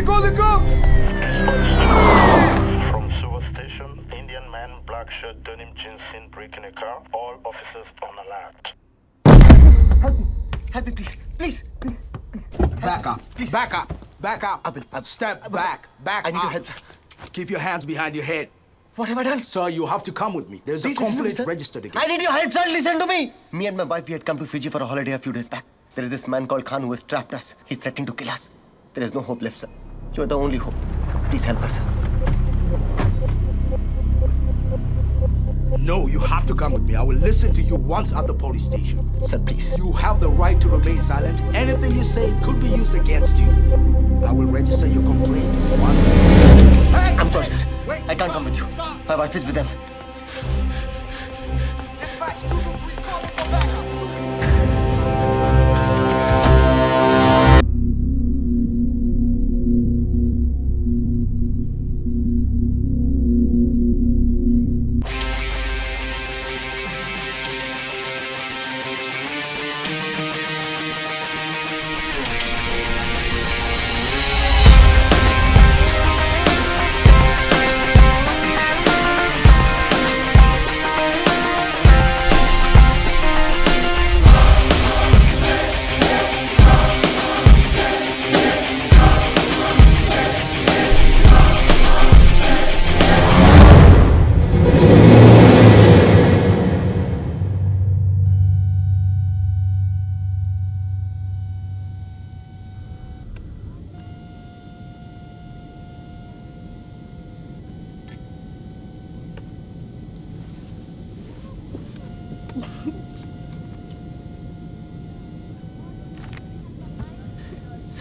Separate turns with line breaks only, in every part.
Somebody call the cops!
From Sewer Station, Indian man, black shirt, denim jeans seen breaking a car. All officers on alert.
Help me, please. Please.
Back up.
Please.
Back up. Back up. Step back. Back
I need
up.
your help.
Keep your hands behind your head.
What have I done?
Sir, you have to come with me. There's
Please
a complaint
listen to me, sir.
registered against
I need your help, sir. Listen to me. Me and my wife, we had come to Fiji for a holiday a few days back. There is this man called Khan who has trapped us. He's threatening to kill us. There is no hope left, sir. You are the only hope. Please help us, sir.
No, you have to come with me. I will listen to you once at the police station.
Sir, please.
You have the right to remain silent. Anything you say could be used against you. I will register your complaint once. Hey!
I'm sorry, sir.
Wait,
I can't come with you. My wife is with them.
Dispatch 223, call it for backup.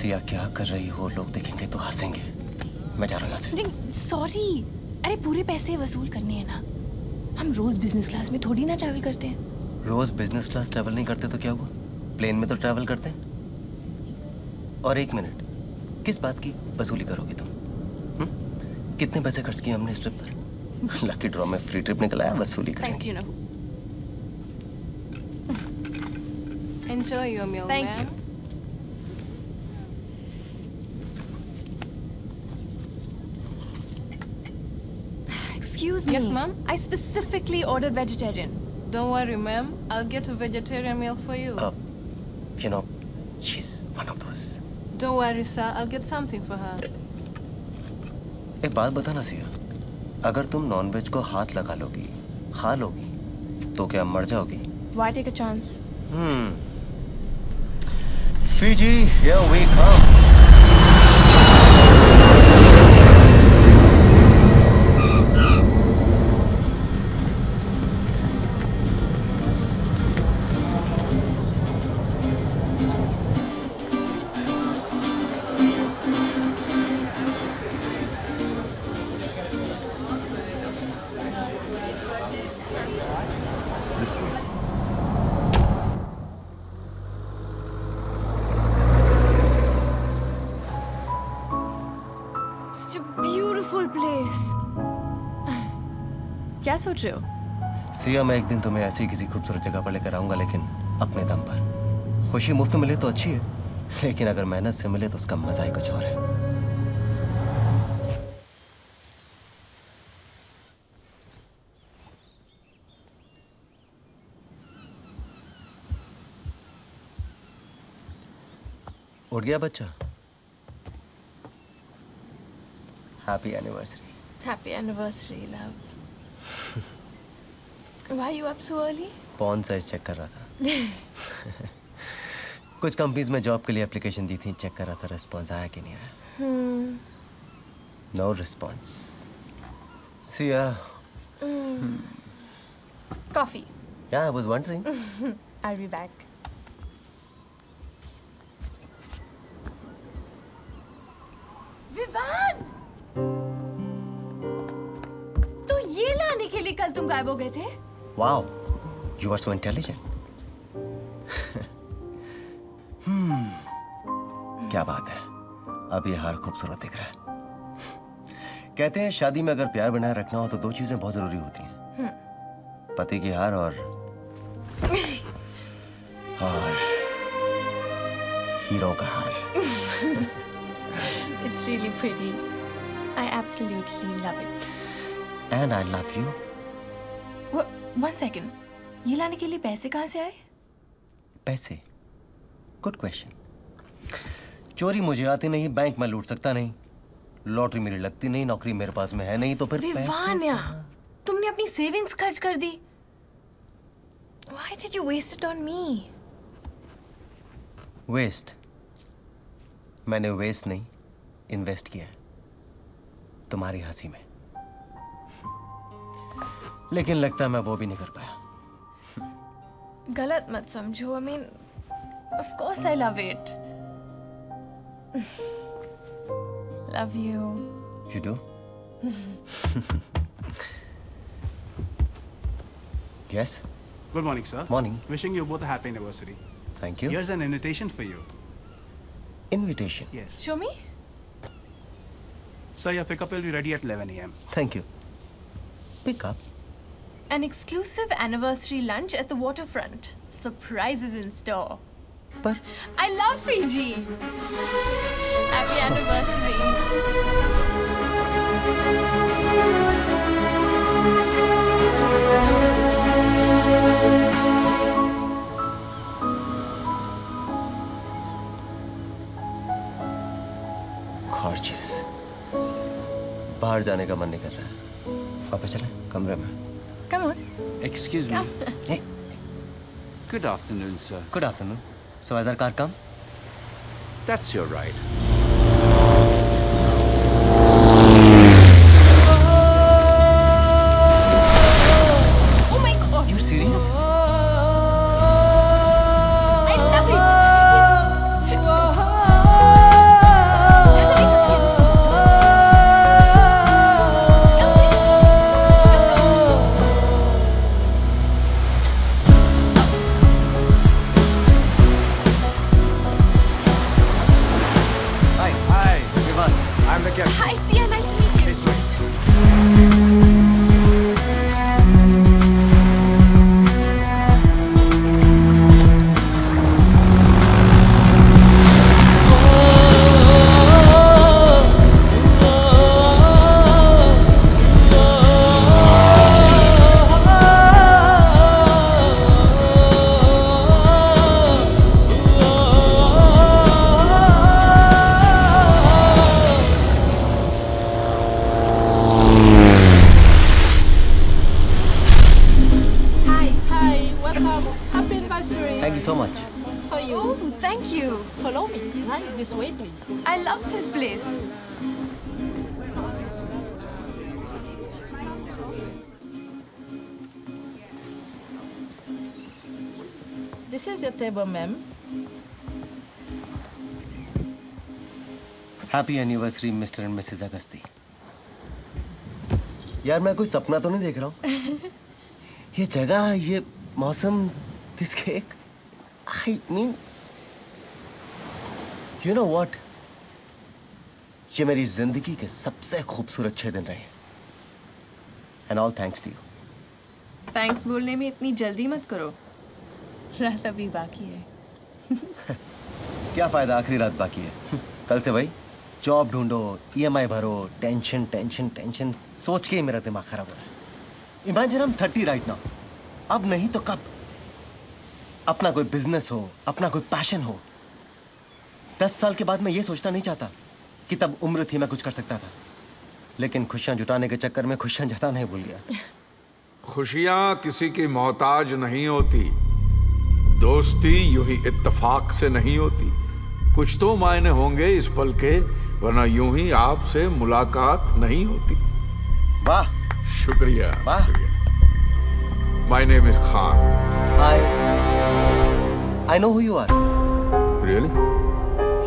Siya क्या कर रही हो? लोग देखेंगे तो हंसेंगे. मैं जा रहा हूँ यहाँ से.
सॉरी, अरे पूरे पैसे वसूल करने हैं ना. हम रोज बिजनेस क्लास में थोड़ी ना ट्रैवल करते हैं.
रोज बिजनेस क्लास ट्रैवल नहीं करते तो क्या हुआ? प्लेन में तो ट्रैवल करते हैं. और एक मिनट, किस बात की वसूली करोगी तुम? कितने पैसे खर्च किए हमने इस ट्रिप पर? लकी ड्रॉ में फ्री ट्रिप निकला है, वसूली करेंगे.
थैंक यू ना.
Enjoy your meal,
Thank
ma'am.
you. Excuse me.
Yes, ma'am?
I specifically ordered vegetarian.
Don't worry, ma'am. I'll get a vegetarian meal for you.
You know, she's one of those.
Don't worry, sir. I'll get something for her.
एक बात बताना सिया, अगर तुम nonveg को हाथ लगा लोगी, खा लोगी, तो क्या मर जाओगी?
Why take a chance?
Fiji, here we come. This way.
Such a beautiful place. क्या सोच रहे हो?
सिया, मैं एक दिन तुम्हें ऐसी किसी खूबसूरत जगह पर लेकर आऊंगा, लेकिन अपने दम पर. खुशी मुफ्त मिले तो अच्छी है, लेकिन अगर मेहनत से मिले तो उसका मजा ही कुछ और है. उठ गया बच्चा? Happy anniversary.
Happy anniversary, love. Why are you up so early?
पॉन साइज चेक कर रहा था. कुछ कंपनीज में जॉब के लिए एप्लीकेशन दी थी, चेक कर रहा था रिस्पॉन्स आया कि नहीं आया. No response. Sia.
Coffee.
Yeah, I was wondering.
I'll be back. Vivaan! तो ये लाने के लिए कल तुम गायब हो गए थे?
Wow, you are so intelligent. क्या बात है, अब ये हार खूबसूरत दिख रहा है. कहते हैं शादी में अगर प्यार बनाए रखना हो तो दो चीजें बहुत जरूरी होती हैं. पति की हार और हीरो का हार.
It's It's really pretty. I absolutely love it.
And I love you.
One second. ये लाने के लिए पैसे कहाँ से आए?
पैसे? Good question. चोरी मुझे आती नहीं, बैंक में लूट सकता नहीं, लॉटरी मेरी लगती नहीं, नौकरी मेरे पास में है नहीं, तो फिर
विवान्या, तुमने अपनी सेविंग्स खर्च कर दी. Why did you waste it on me?
Waste? मैंने वेस्ट नहीं, इन्वेस्ट किया है तुम्हारी हंसी में. लेकिन लगता है मैं वो भी नहीं कर पाया.
गलत मत समझो. I mean, of course I love it. Love you.
You do? Yes?
Good morning, sir.
Morning.
Wishing you both a happy anniversary.
Thank you.
Here's an invitation for you.
Invitation.
Yes.
Show me.
Sir, your pickup will be ready at 11 a.m.
Thank you. Pick up.
An exclusive anniversary lunch at the waterfront. Surprises in store.
पर
I love Fiji. Happy anniversary.
Gorgeous. बाहर जाने का मन नहीं कर रहा है. वापस चलें कमरे में.
Come on.
Excuse me.
Hey,
Good afternoon, sir.
good afternoon. So has our car come?
That's your right.
Oh my God.
You serious?
I love it. Doesn't make a difference.
Hi.
Hi,
Vivan.
I'm the captain.
Hi, Sia. Nice to meet you.
This way.
Hi, welcome. Happy anniversary.
Thank you so much.
For you.
Oh, thank you.
Follow me. Right, this way, please.
I love this place.
This is your table, ma'am.
Happy anniversary mister and Mrs Agasti. यार मैं कोई सपना तो नहीं देख रहा हूँ. ये जगह, ये मौसम, this cake, I mean you know what, ये मेरी जिंदगी के सबसे खूबसूरत 6 दिन रहे. And all thanks to you.
Thanks बोलने में इतनी जल्दी मत करो. रात अभी बाकी है.
क्या फायदा, आखिरी रात बाकी है. कल से भाई जॉब ढूंढो, EMI भरो, टेंशन टेंशन टेंशन, सोच के ही मेरा दिमाग खराब हो रहा है. इमेजिन हम 30 राइट नाउ. अब नहीं तो कब? अपना कोई बिजनेस हो, अपना कोई पैशन हो. 10 साल के बाद मैं ये सोचना नहीं चाहता कि तब उम्र थी मैं कुछ कर सकता था. लेकिन खुशियां जुटाने के चक्कर में खुशियां जताना ही भूल गया.
खुशियां किसी की मोहताज नहीं होती. दोस्ती यूं ही इत्तेफाक से नहीं होती. कुछ तो मायने होंगे इस पल के, वरना यूं ही आपसे मुलाकात नहीं होती.
वाह.
शुक्रिया.
वाह.
My name is Khan.
Hi. I know who you are.
Really?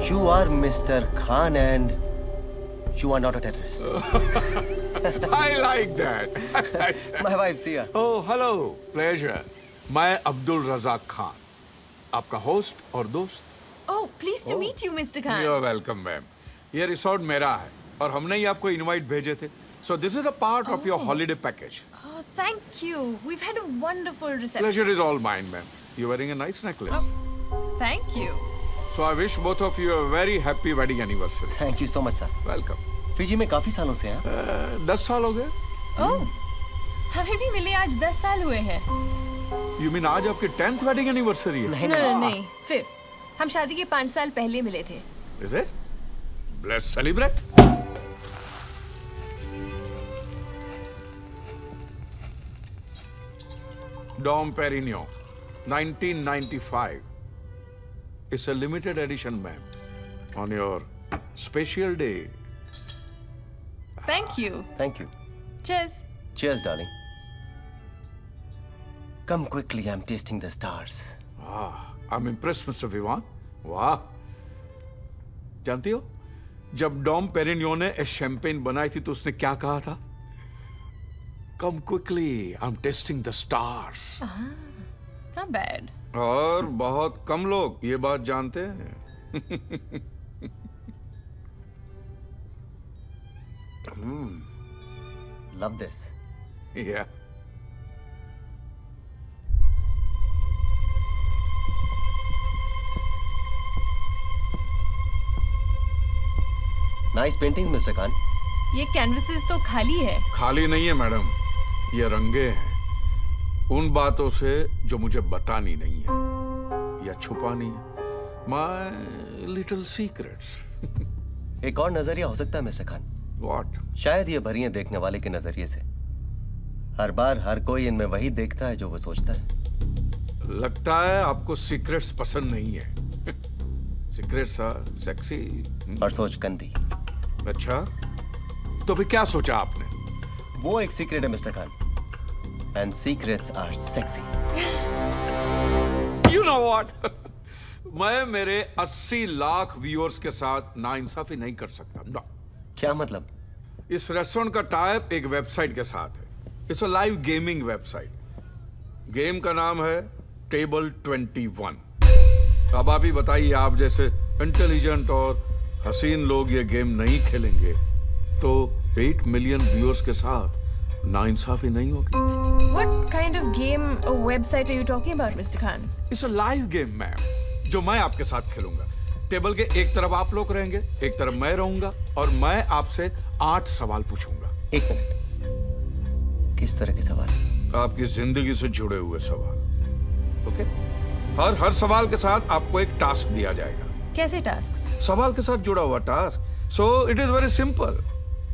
You are Mr. Khan and you are not a terrorist.
I like that.
My wife Sia.
Oh, hello. Pleasure. मैं अब्दुल रज़ाक खान, आपका होस्ट और दोस्त.
Oh, pleased to meet you, Mr. Khan.
You're welcome, ma'am. ये resort मेरा है और हमने ही आपको इनवाइट भेजे थे. So this is a part of your holiday package.
Oh, thank you. We've had a wonderful reception.
Pleasure is all mine, ma'am. You're wearing a nice necklace.
Thank you.
So I wish both of you a very happy wedding anniversary.
Thank you so much sir.
Welcome.
Fiji में काफी सालों से हैं।
10 साल हो गए?
ओह, हमें भी मिले आज 10 साल हुए हैं।
You mean आज आपकी 10th wedding anniversary है?
नहीं, 5th। हम शादी के 5 साल पहले मिले थे।
Is it? Let's celebrate. Dom Perignon, 1995. It's a limited edition, ma'am. On your special day.
Thank you.
Thank you.
Cheers.
Cheers, darling. Come quickly, I'm tasting the stars.
I'm impressed, Mr. Vivan. वाह! जानती हो, जब Dom पेरिनियो ने champagne बनाई थी तो उसने क्या कहा था? Come quickly, I'm tasting the stars.
Not bad.
और बहुत कम लोग ये बात जानते हैं।
Love this.
Yeah.
Nice painting, Mr. Khan.
ये कैनवसेस तो खाली है।
खाली नहीं है मैडम, ये रंगे हैं उन बातों से जो मुझे बतानी नहीं है या छुपानी है। My little secrets.
एक और नजरिया हो सकता है मिस्टर खान।
What?
शायद ये भरी हैं देखने वाले के नजरिए से। हर बार हर कोई इनमें वही देखता है जो वो सोचता है।
लगता है आपको सीक्रेट्स पसंद नहीं है। Secrets are sexy.
और सोच गंदी।
अच्छा, तो फिर क्या सोचा आपने?
वो एक सीक्रेट है mister Khan. And secrets are sexy.
You know what? मैं मेरे 80 लाख व्यूअर्स के साथ नाइंसाफी नहीं कर सकता। No.
क्या मतलब?
इस रेस्टोरेंट का टाइप एक वेबसाइट के साथ है। It's a live gaming website. Game का नाम है टेबल 21। अब आप ही बताइए, आप जैसे इंटेलिजेंट और हसीन लोग ये गेम नहीं खेलेंगे तो 8 मिलियन व्यूअर्स के साथ नाइंसाफी नहीं होगी।
What kind of game or website are you talking about, Mr. Khan?
It's a live game ma'am, जो मैं आपके साथ खेलूंगा। टेबल के एक तरफ आप लोग रहेंगे, एक तरफ मैं रहूंगा और मैं आपसे 8 सवाल पूछूंगा।
एक मिनट, किस तरह के सवाल?
आपकी जिंदगी से जुड़े हुए सवाल। ओके? हर सवाल के साथ आपको एक टास्क दिया जाएगा।
कैसे टास्क?
सवाल के साथ जुड़ा हुआ task. So it is very simple.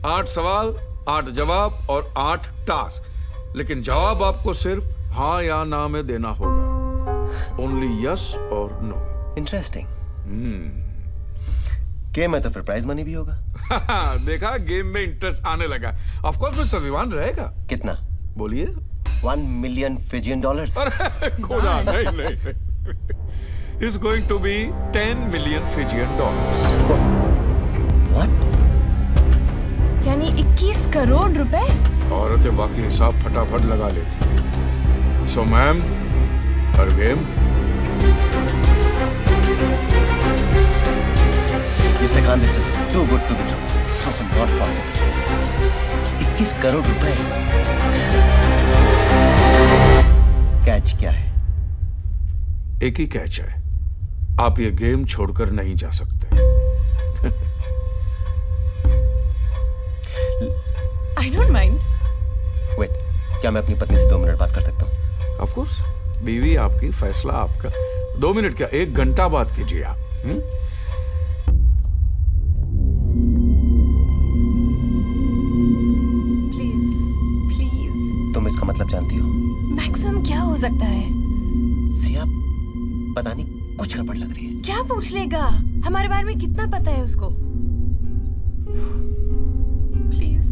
8 सवाल, 8 जवाब और 8 टास्क। लेकिन जवाब आपको सिर्फ हाँ या ना में देना होगा। ओनली यस और नो।
इंटरेस्टिंग। गेम है तो फिर प्राइज मनी भी होगा।
देखा, गेम में इंटरेस्ट आने लगा। ऑफ कोर्स मिस्टर विवान रहेगा।
कितना?
बोलिए।
1 मिलियन फिजियन डॉलर्स।
खुदा, नहीं। It's going to be 10 million Fijian dollars.
What?
यानी 21 करोड़ रुपए?
औरतें बाकी हिसाब फटाफट लगा लेती हैं। So ma'am, her game.
Mr. Khan, this is too good to be true. No, not possible. 21 crore रुपए। कैच क्या है?
एक ही कैच है, आप ये गेम छोड़कर नहीं जा सकते।
I don't mind.
Wait, क्या मैं अपनी पत्नी से 2 मिनट बात कर सकता हूँ?
Of course, बीवी आपकी, फैसला आपका। 2 मिनट क्या, 1 घंटा बात कीजिए आप।
Please.
तुम इसका मतलब जानती हो?
मैक्सिमम क्या हो सकता है?
सिया, पता नहीं कुछ गड़बड़ लग रही है।
क्या पूछ लेगा? हमारे बारे में कितना पता है उसको? प्लीज।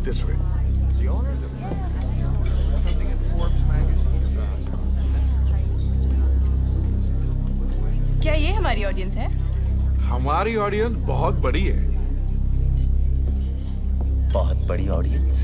This way.
क्या ये हमारी ऑडियंस है?
हमारी ऑडियंस बहुत बड़ी है।
बहुत बड़ी audience.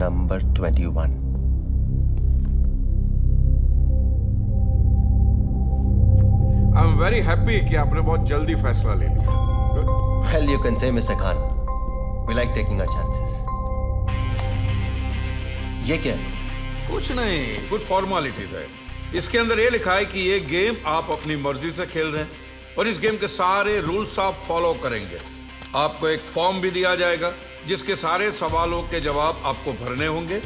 Number 21।
I am very happy कि आपने बहुत जल्दी फैसला ले लिया।
Well, you can say, Mr. Khan, we like taking our chances. ये क्या है?
कुछ नहीं, गुड फॉर्मेलिटीज है। इसके अंदर ये लिखा है कि ये गेम आप अपनी मर्जी से खेल रहे हैं और इस गेम के सारे रूल्स आप फॉलो करेंगे। आपको एक फॉर्म भी दिया जाएगा जिसके सारे सवालों के जवाब आपको भरने होंगे।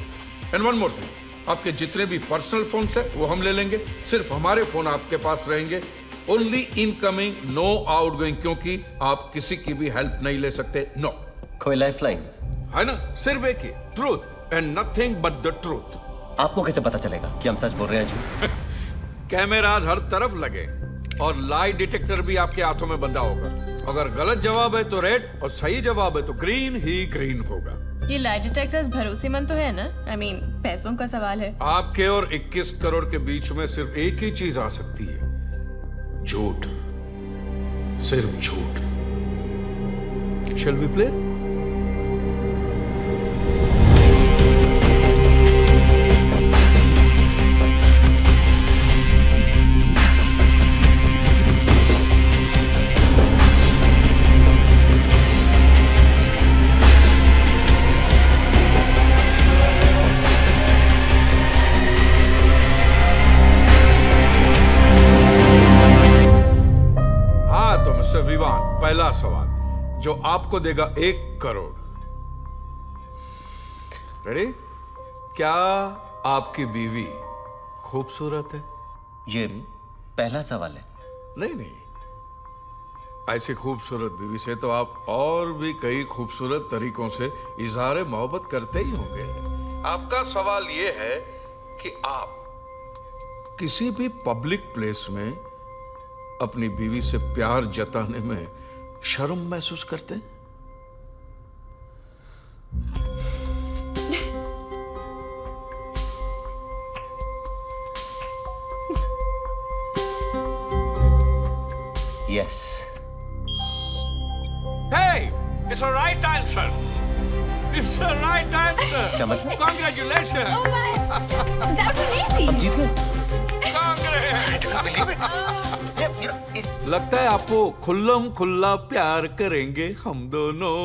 एंड वन मोर थिंग, आपके जितने भी पर्सनल फोन है वो हम ले लेंगे। सिर्फ हमारे फोन आपके पास रहेंगे। ओनली इनकमिंग, नो आउटगोइंग, क्योंकि आप किसी की भी हेल्प नहीं ले सकते। नो।
कोई लाइफलाइन
है ना? सिर्फ एक ही, truth and nothing but the truth.
आपको कैसे पता चलेगा कि हम सच बोल रहे हैं झूठ?
कैमराज हर तरफ लगे और लाई डिटेक्टर भी आपके हाथों में बंधा होगा। अगर गलत जवाब है तो रेड और सही जवाब है तो ग्रीन ही ग्रीन होगा।
ये लाई डिटेक्टर्स भरोसेमंद तो है ना? I mean, पैसों का सवाल है।
आपके और 21 करोड़ के बीच में सिर्फ एक ही चीज आ सकती है, झूठ। सिर्फ झूठ। Shall we play? विवान, पहला सवाल जो आपको देगा 1 करोड़। रेडी? क्या आपकी बीवी खूबसूरत है?
ये पहला सवाल है।
नहीं, ऐसी खूबसूरत बीवी से तो आप और भी कई खूबसूरत तरीकों से इजहार मोहब्बत करते ही होंगे। आपका सवाल यह है कि आप किसी भी पब्लिक प्लेस में अपनी बीवी से प्यार जताने में शर्म महसूस करते हैं?
Yes.
Hey, it's a right answer. It's a right answer.
क्या मतलब?
Congratulations.
Oh my! That was easy!
हम जीत गए।
लगता है आपको खुल्लम खुल्ला प्यार करेंगे हम दोनों,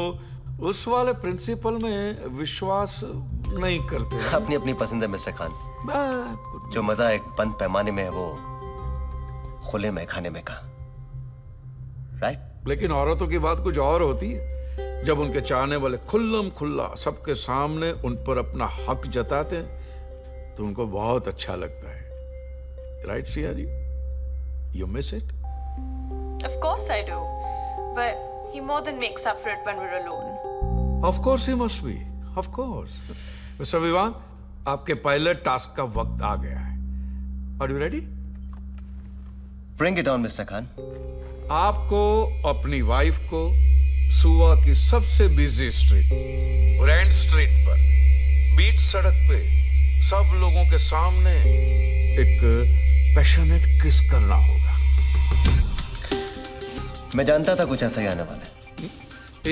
उस वाले प्रिंसिपल में विश्वास नहीं करते।
अपनी अपनी पसंद है मिस्टर खान। जो मजा एक बंद पैमाने में है वो खुले में खाने में का, राइट?
लेकिन औरतों की बात कुछ और होती है। जब उनके चाहने वाले खुल्लम खुल्ला सबके सामने उन पर अपना हक जताते हैं तो उनको बहुत अच्छा लगता है। राइट सियारी? You miss it?
Of course I do. But he more than makes up for it when we're alone.
Of course he must be. Of course. Mr. Vivaan, आपके पहले टास्क का वक्त आ गया है। Are you ready?
Bring it on, Mr. Khan.
आपको अपनी wife को सुवा की सबसे बिजी स्ट्रीट, ग्रैंड स्ट्रीट पर, बीच सड़क पे सब लोगों के सामने एक पैशनेट किस करना होगा।
मैं जानता था कुछ ऐसा ही आने वाला है।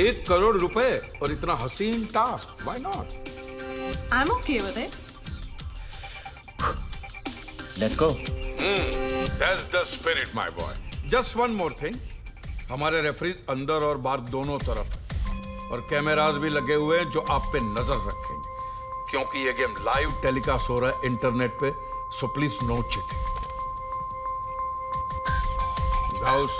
1 करोड़ रुपए और इतना हसीन task, why not?
I'm okay with it.
Let's go.
That's the spirit, my boy. Just one more thing. हमारे रेफरीज अंदर और बाहर दोनों तरफ हैं और कैमरास भी लगे हुए हैं जो आप पे नजर रखेंगे, क्योंकि ये गेम लाइव टेलीकास्ट हो रहा है इंटरनेट पे, सो प्लीज नो चीटिंग। गाउस,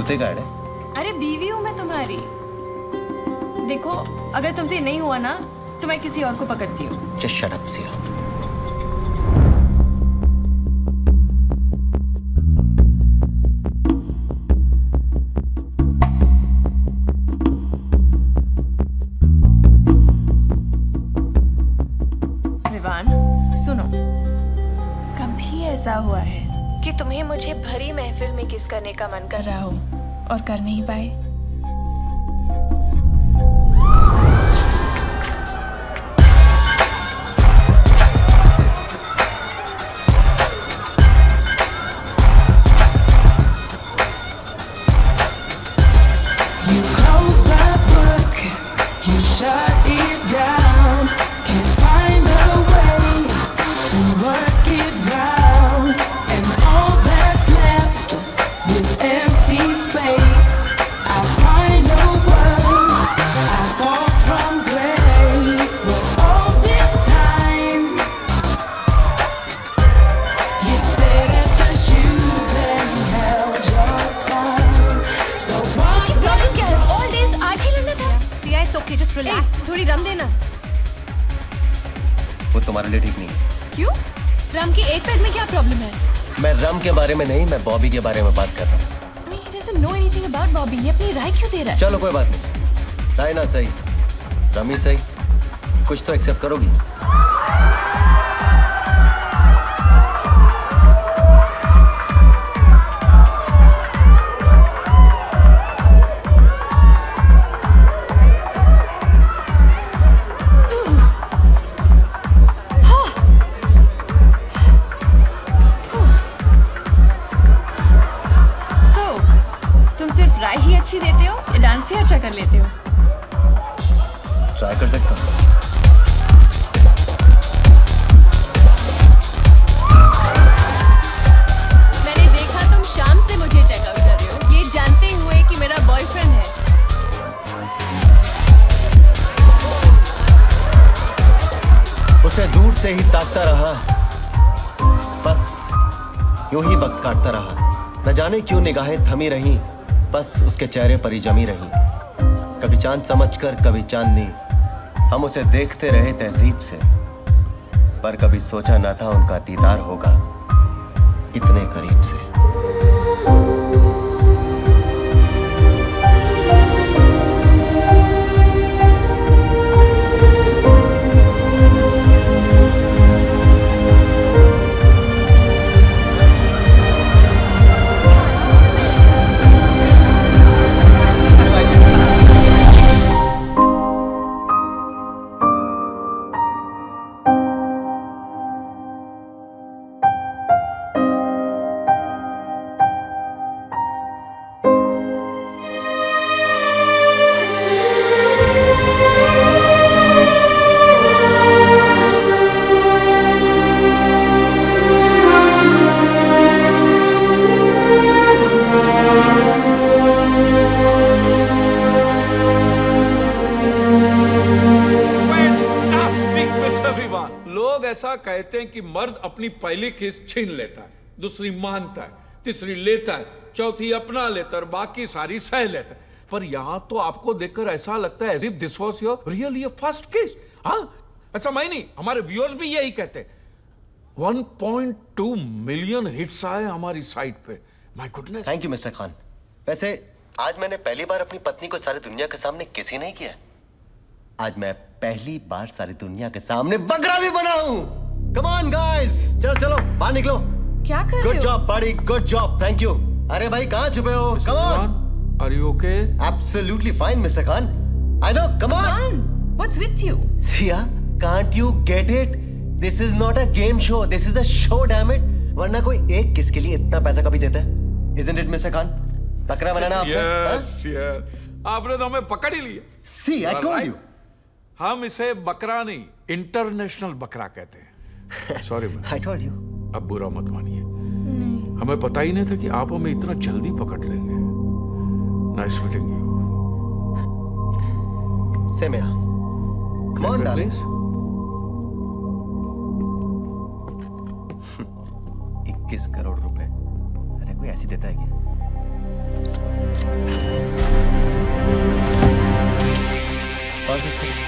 जूते का ऐड है?
अरे बीवी हूँ मैं तुम्हारी। देखो अगर तुमसे नहीं हुआ ना तो मैं किसी और को पकड़ती हूँ।
Just shut up, Sia.
Vivaan सुनो, कभी ऐसा हुआ है कि तुम्हें मुझे भरी महफिल में किस करने का मन कर रहा हो और कर नहीं पाए?
You close the book, you shut it down, can't find a way to work it round, and all that's left is empty space. I find no words, I fall from grace, but all this time you stared at your shoes and held your tongue. So why?
All days आज ही लड़ना था। Siya it's okay, just relax. थोड़ी रम देना।
वो तुम्हारे लिए ठीक नहीं है।
क्यों? रम की एक पैग में क्या प्रॉब्लम है?
मैं रम के बारे में नहीं, मैं बॉबी के बारे में बात कर रहा हूँ।
I mean, he doesn't know anything about Bobby. ये अपनी राय क्यों दे रहा है?
चलो कोई बात नहीं, राय ना सही, रमी सही, कुछ तो एक्सेप्ट करोगी।
So, तुम सिर्फ राय ही अच्छी देते हो या डांस भी अच्छा कर लेते हो?
ट्राई कर सकता हूँ।
मैंने देखा तुम शाम से मुझे चेकआउट कर रहे हो, ये जानते हुए कि मेरा बॉयफ्रेंड है।
उसे दूर से ही ताकता रहा, बस यूं ही वक्त काटता रहा। न जाने क्यों निगाहें थमी रहीं, बस उसके चेहरे पर ही जमी रहीं। कभी चांद समझकर कभी चांदनी, हम उसे देखते रहे तहजीब से, पर कभी सोचा न था उनका दीदार होगा इतने करीब से।
लोग ऐसा कहते हैं कि मर्द अपनी पहली किस छीन लेता है, दूसरी मानता है, तीसरी लेता है, चौथी अपना लेता है और बाकी सारी सह लेता है। पर यहां तो आपको देखकर ऐसा लगता है as if this was your really your first kiss। हाँ, ऐसा मैं नहीं, हमारे व्यूअर्स भी यही कहते हैं। 1.2 मिलियन हिट्स आए हमारी साइट पे। My goodness.
Thank you mister Khan. वैसे आज मैंने पहली बार अपनी पत्नी को सारी दुनिया के सामने किस ही नहीं किया। आज मैं पहली बार सारी दुनिया के सामने बकरा भी बना हूं। कम ऑन गाइस, चलो चलो बाहर निकलो।
क्या कर रहे
गुड
हो?
जॉब बड़ी, गुड जॉब, थैंक यू। अरे भाई कहां छुपे हो? Come on.
Are you okay?
Absolutely fine mister Khan. I know, come on.
What's with you?
Sia, can't you get it? This is not a game show, this is a show, damn it. वरना कोई एक किस के लिए इतना पैसा कभी देता है? Isn't it mister Khan? बकरा बनाना आपने?
Yes, yes. आपने तो हमें पकड़ ही लिया।
See, I told you.
हम इसे बकरा नहीं, इंटरनेशनल बकरा कहते हैं। Sorry ma'am,
I told you.
अब बुरा मत मानिए। हमें पता ही नहीं था कि आप हमें इतना जल्दी पकड़ लेंगे। Nice meeting you.
Same here. Come on, darling. 21 crore रुपए। अरे कोई ऐसी देता है क्या? और सकते हैं।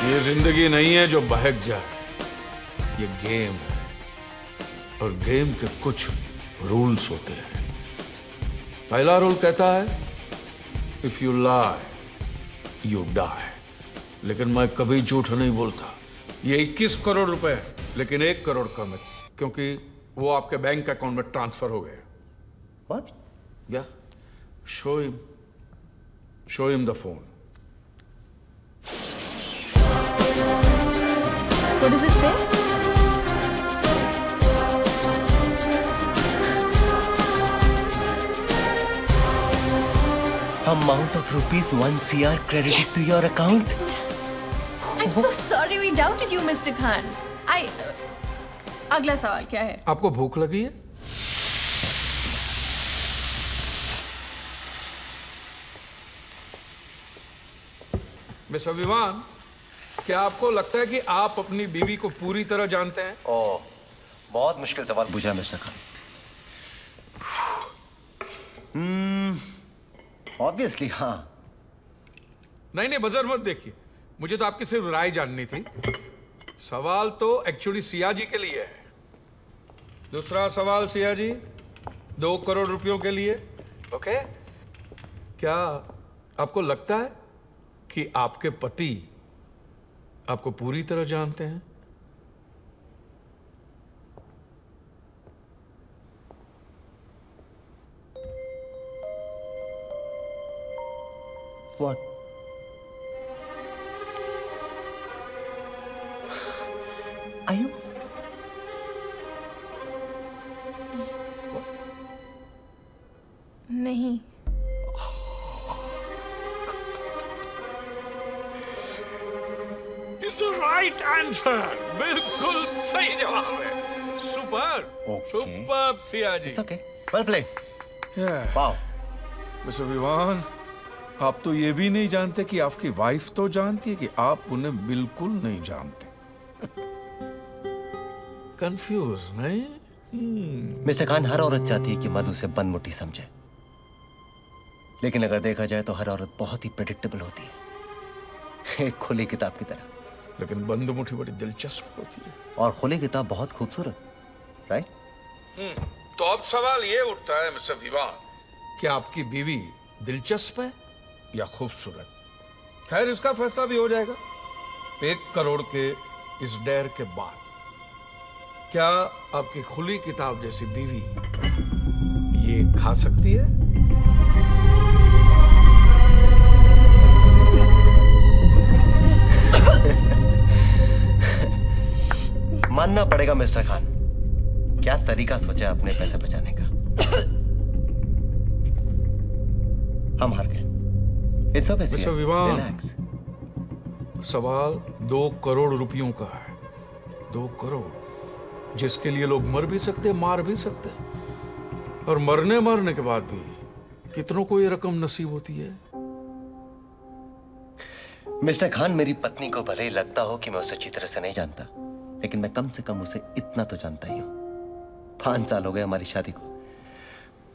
ये जिंदगी नहीं है जो बहक जाए, ये गेम है और गेम के कुछ रूल्स होते हैं। पहला रूल कहता है if you lie you die, लेकिन मैं कभी झूठ नहीं बोलता। ये 21 करोड़ रुपए है, लेकिन 1 करोड़ कम है क्योंकि वो आपके बैंक अकाउंट में ट्रांसफर हो गए।
What?
या show him the phone.
What does it say?
Amount of rupees 1 CR credited to your account.
I'm so sorry we doubted you, Mr. Khan. अगला सवाल क्या है?
आपको भूख लगी है? मिस्टर विवान, क्या आपको लगता है कि आप अपनी बीवी को पूरी तरह जानते हैं?
ओह, बहुत मुश्किल सवाल पूछा मिस्टर खान। ऑब्वियसली हाँ।
नहीं बजर मत देखिए, मुझे तो आपकी सिर्फ राय जाननी थी। सवाल तो एक्चुअली सिया जी के लिए है। दूसरा सवाल सिया जी, 2 करोड़ रुपयों के लिए। ओके? क्या आपको लगता है कि आपके पति आपको पूरी तरह जानते हैं?
What? Are you?
नहीं।
It's the right answer. बिल्कुल सही जवाब है। Super, super Sia ji.
It's okay. Well played.
Yeah.
Wow.
Mister Vivaan, आप तो ये भी नहीं जानते कि आपकी वाइफ तो जानती है कि आप उन्हें बिल्कुल नहीं जानते। कंफ्यूज नहीं?
मिस्टर खान, हर औरत चाहती है कि मर्द उसे बनमुटी समझे, लेकिन अगर देखा जाए तो हर औरत बहुत ही प्रेडिक्टेबल होती है, एक खुली किताब की तरह।
लेकिन बंद मुट्ठी बड़ी दिलचस्प होती है।
और खुली किताब बहुत खूबसूरत, राइट?
तो अब सवाल ये उठता है मिस्टर विवान, कि आपकी बीवी दिलचस्प है या खूबसूरत? खैर, इसका फैसला भी हो जाएगा 1 करोड़ के इस डेर के बाद। क्या आपकी खुली किताब जैसी बीवी ये खा सकती है?
मानना पड़ेगा मिस्टर खान, क्या तरीका सोचा अपने पैसे बचाने का। हम हार गए। It's okay,
mister
Sia.
Vivaan,
Relax.
सवाल 2 करोड़ रुपयों का है। 2 करोड़ जिसके लिए लोग मर भी सकते, मार भी सकते, और मरने के बाद भी कितनों को ये रकम नसीब होती है।
मिस्टर खान, मेरी पत्नी को भले ही लगता हो कि मैं उसे अच्छी तरह से नहीं जानता, लेकिन मैं कम से कम उसे इतना तो जानता ही हूं। 5 साल हो गए हमारी शादी को।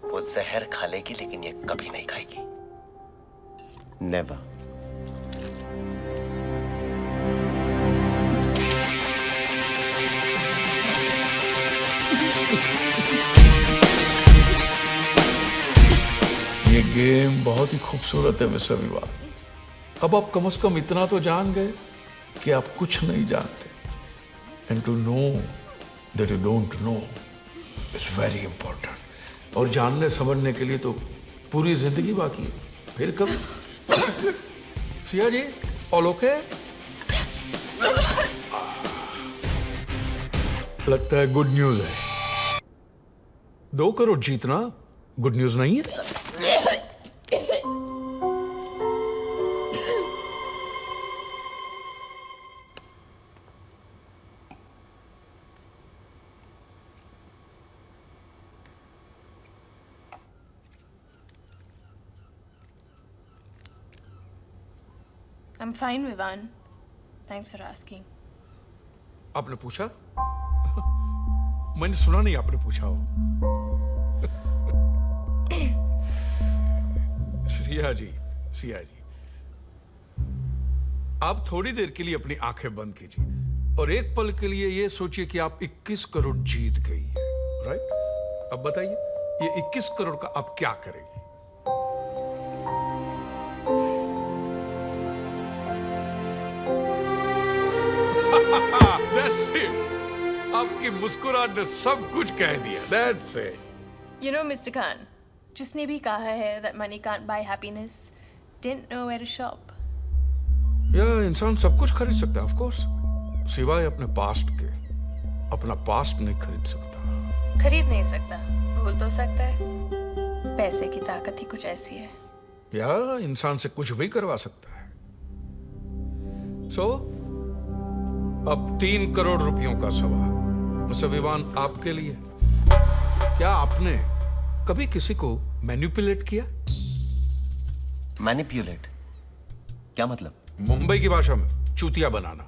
वो जहर खा लेगी, लेकिन ये कभी नहीं खाएगी। नेवर।
ये गेम बहुत ही खूबसूरत है मिस्टर विवान। अब आप कम से कम इतना तो जान गए कि आप कुछ नहीं जानते। And to know that you don't know is very important. और जानने समझने के लिए तो पूरी जिंदगी बाकी है। फिर कब? Siya ji, all okay? लगता है गुड न्यूज है। 2 करोड़ जीतना गुड न्यूज नहीं है?
I'm fine, Vivan. Thanks for asking.
आपने पूछा? मैंने सुना नहीं आपने पूछा हो। सिया जी, आप थोड़ी देर के लिए अपनी आंखें बंद कीजिए और एक पल के लिए ये सोचिए कि आप 21 करोड़ जीत गई हैं, राइट? अब बताइए, ये 21 करोड़ का आप क्या करेंगे? That's it. आपकी मुस्कुराहट ने सब कुछ कह दिया। That's it.
You know, Mr. Khan, जिसने भी कहा है that money can't buy happiness, didn't know where to shop.
या इंसान सब कुछ खरीद सकता है, of course, सिवाय अपने पास्ट के। अपना पास्ट नहीं खरीद सकता।
खरीद नहीं सकता, भूल तो सकता है। पैसे की ताकत ही कुछ ऐसी है।
या इंसान से कुछ भी करवा सकता है। अब 3 करोड़ रुपयों का सवाल मिस्टर विवान आपके लिए। क्या आपने कभी किसी को मैनिपुलेट किया?
मैनिपुलेट क्या मतलब?
मुंबई की भाषा में चूतिया बनाना।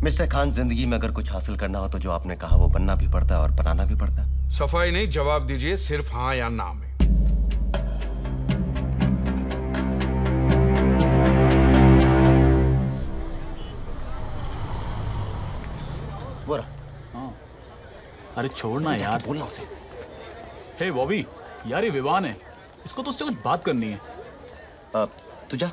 मिस्टर खान, जिंदगी में अगर कुछ हासिल करना हो तो जो आपने कहा वो बनना भी पड़ता है और बनाना भी पड़ता है।
सफाई नहीं, जवाब दीजिए सिर्फ हाँ या ना में।
बोरा,
अरे छोड़ना यार,
बोलना उसे।
हे बॉबी, यार ये विवान है, इसको तो उससे कुछ बात करनी है।
तुझा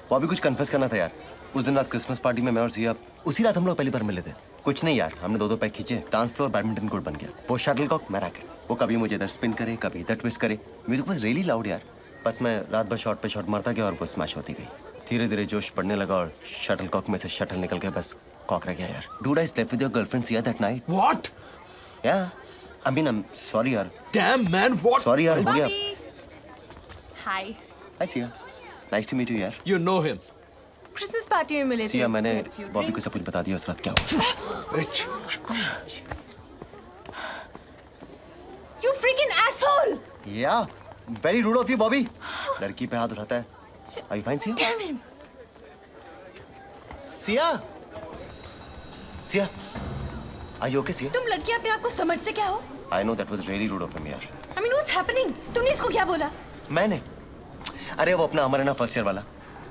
बॉबी, कुछ कन्फेस करना था यार। उस दिन रात क्रिसमस पार्टी में मैं और सिया, उसी रात हम लोग पहली बार मिले थे। कुछ नहीं यार, हमने 2-2 पैक खींचे, डांस फ्लोर बैडमिंटन कोर्ट बन गया। वो शटलकॉक, मैं रैकेट। वो कभी मुझे इधर स्पिन करे, कभी इधर ट्विस्ट करे। म्यूजिक वाज रियली लाउड यार। बस मैं रात भर शॉट पे शॉट मारता गया और वो स्मैश होती गई। धीरे धीरे जोश बढ़ने लगा और शटलकॉक में से शटल निकल के बस कॉक रह गया यार। Dude, I slept with your girlfriend Siya that night.
What?
Yeah I mean, I am sorry यार।
Damn man, what?
सॉरी यार, हो गया।
Hi.
Hi Siya, nice to meet you यार।
You know him?
Christmas party में मिले थे।
सिया, मैंने
We had a few
Bobby को
drinks.
सब कुछ बता दिया उस रात क्या हुआ।
Rich,
You freaking asshole!
या very root of you Bobby. लड़की पे हाथ उठाता है। Are you fine, Siya?
Damn him!
Siya, Siya, are you okay, Siya?
तुम लड़की अपने आप को समझ से क्या हो?
I know that was really rude of him यार।
I mean, what's happening? तुमने इसको क्या बोला?
मैंने, अरे वो अपना अमर है ना फर्स्ट ईयर वाला,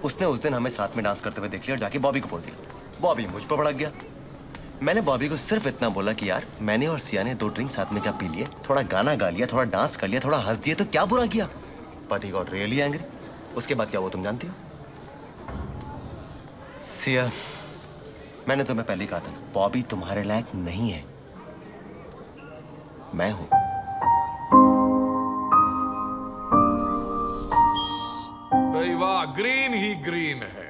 उसने उस दिन हमें साथ में डांस करते हुए देख लिया और जाके बॉबी को बोल दिया। बॉबी मुझ पर भड़क गया। मैंने बॉबी को सिर्फ इतना बोला कि यार मैंने और सिया ने 2 ड्रिंक साथ में क्या पी लिए, थोड़ा गाना गा लिया, थोड़ा डांस कर लिया, थोड़ा हंस दिए, तो क्या बुरा किया? But he got really angry. उसके बाद क्या वो तुम जानती हो? सिया, मैंने तुम्हें पहले कहा था बॉबी तुम्हारे लायक नहीं है, मैं हूं।
भाई वाह, ग्रीन ही ग्रीन है।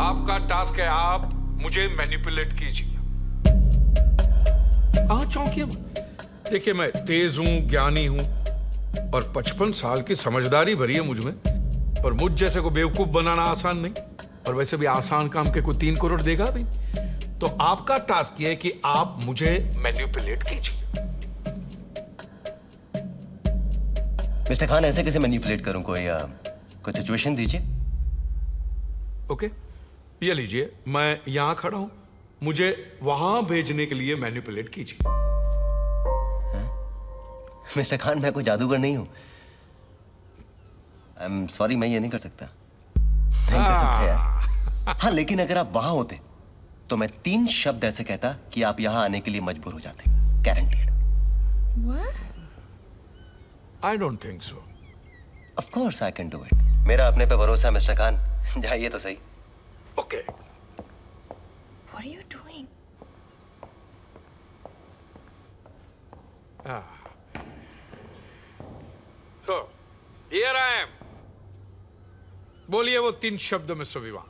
आपका टास्क है, आप मुझे मैनिपुलेट कीजिए। हाँ, चौंकिए मत। देखिए, मैं तेज हूं, ज्ञानी हूं और 55 साल की समझदारी भरी है मुझ में। और मुझ जैसे को बेवकूफ बनाना आसान नहीं, और वैसे भी आसान काम के कोई 3 करोड़ देगा भी। तो आपका टास्क ये है कि आप मुझे मैनिपुलेट कीजिए।
मिस्टर खान, ऐसे कैसे मैनिपुलेट करूं? कोई सिचुएशन दीजिए।
ओके, ये लीजिए, मैं यहां खड़ा हूं, मुझे वहां भेजने के लिए मैनिपुलेट कीजिए।
मिस्टर खान, मैं कोई जादूगर नहीं हूं। आई एम सॉरी, मैं ये नहीं कर सकता। नहीं कर सकता यार। हाँ, लेकिन अगर आप वहां होते तो मैं 3 शब्द ऐसे कहता कि आप यहां आने के लिए मजबूर हो जाते। Guaranteed.
What?
I don't think so.
Of course I can do it. मेरा अपने पे भरोसा है मिस्टर खान। जाइए तो सही।
Okay.
What are you doing?
So, here I am. बोलिए वो 3 शब्द में विवान।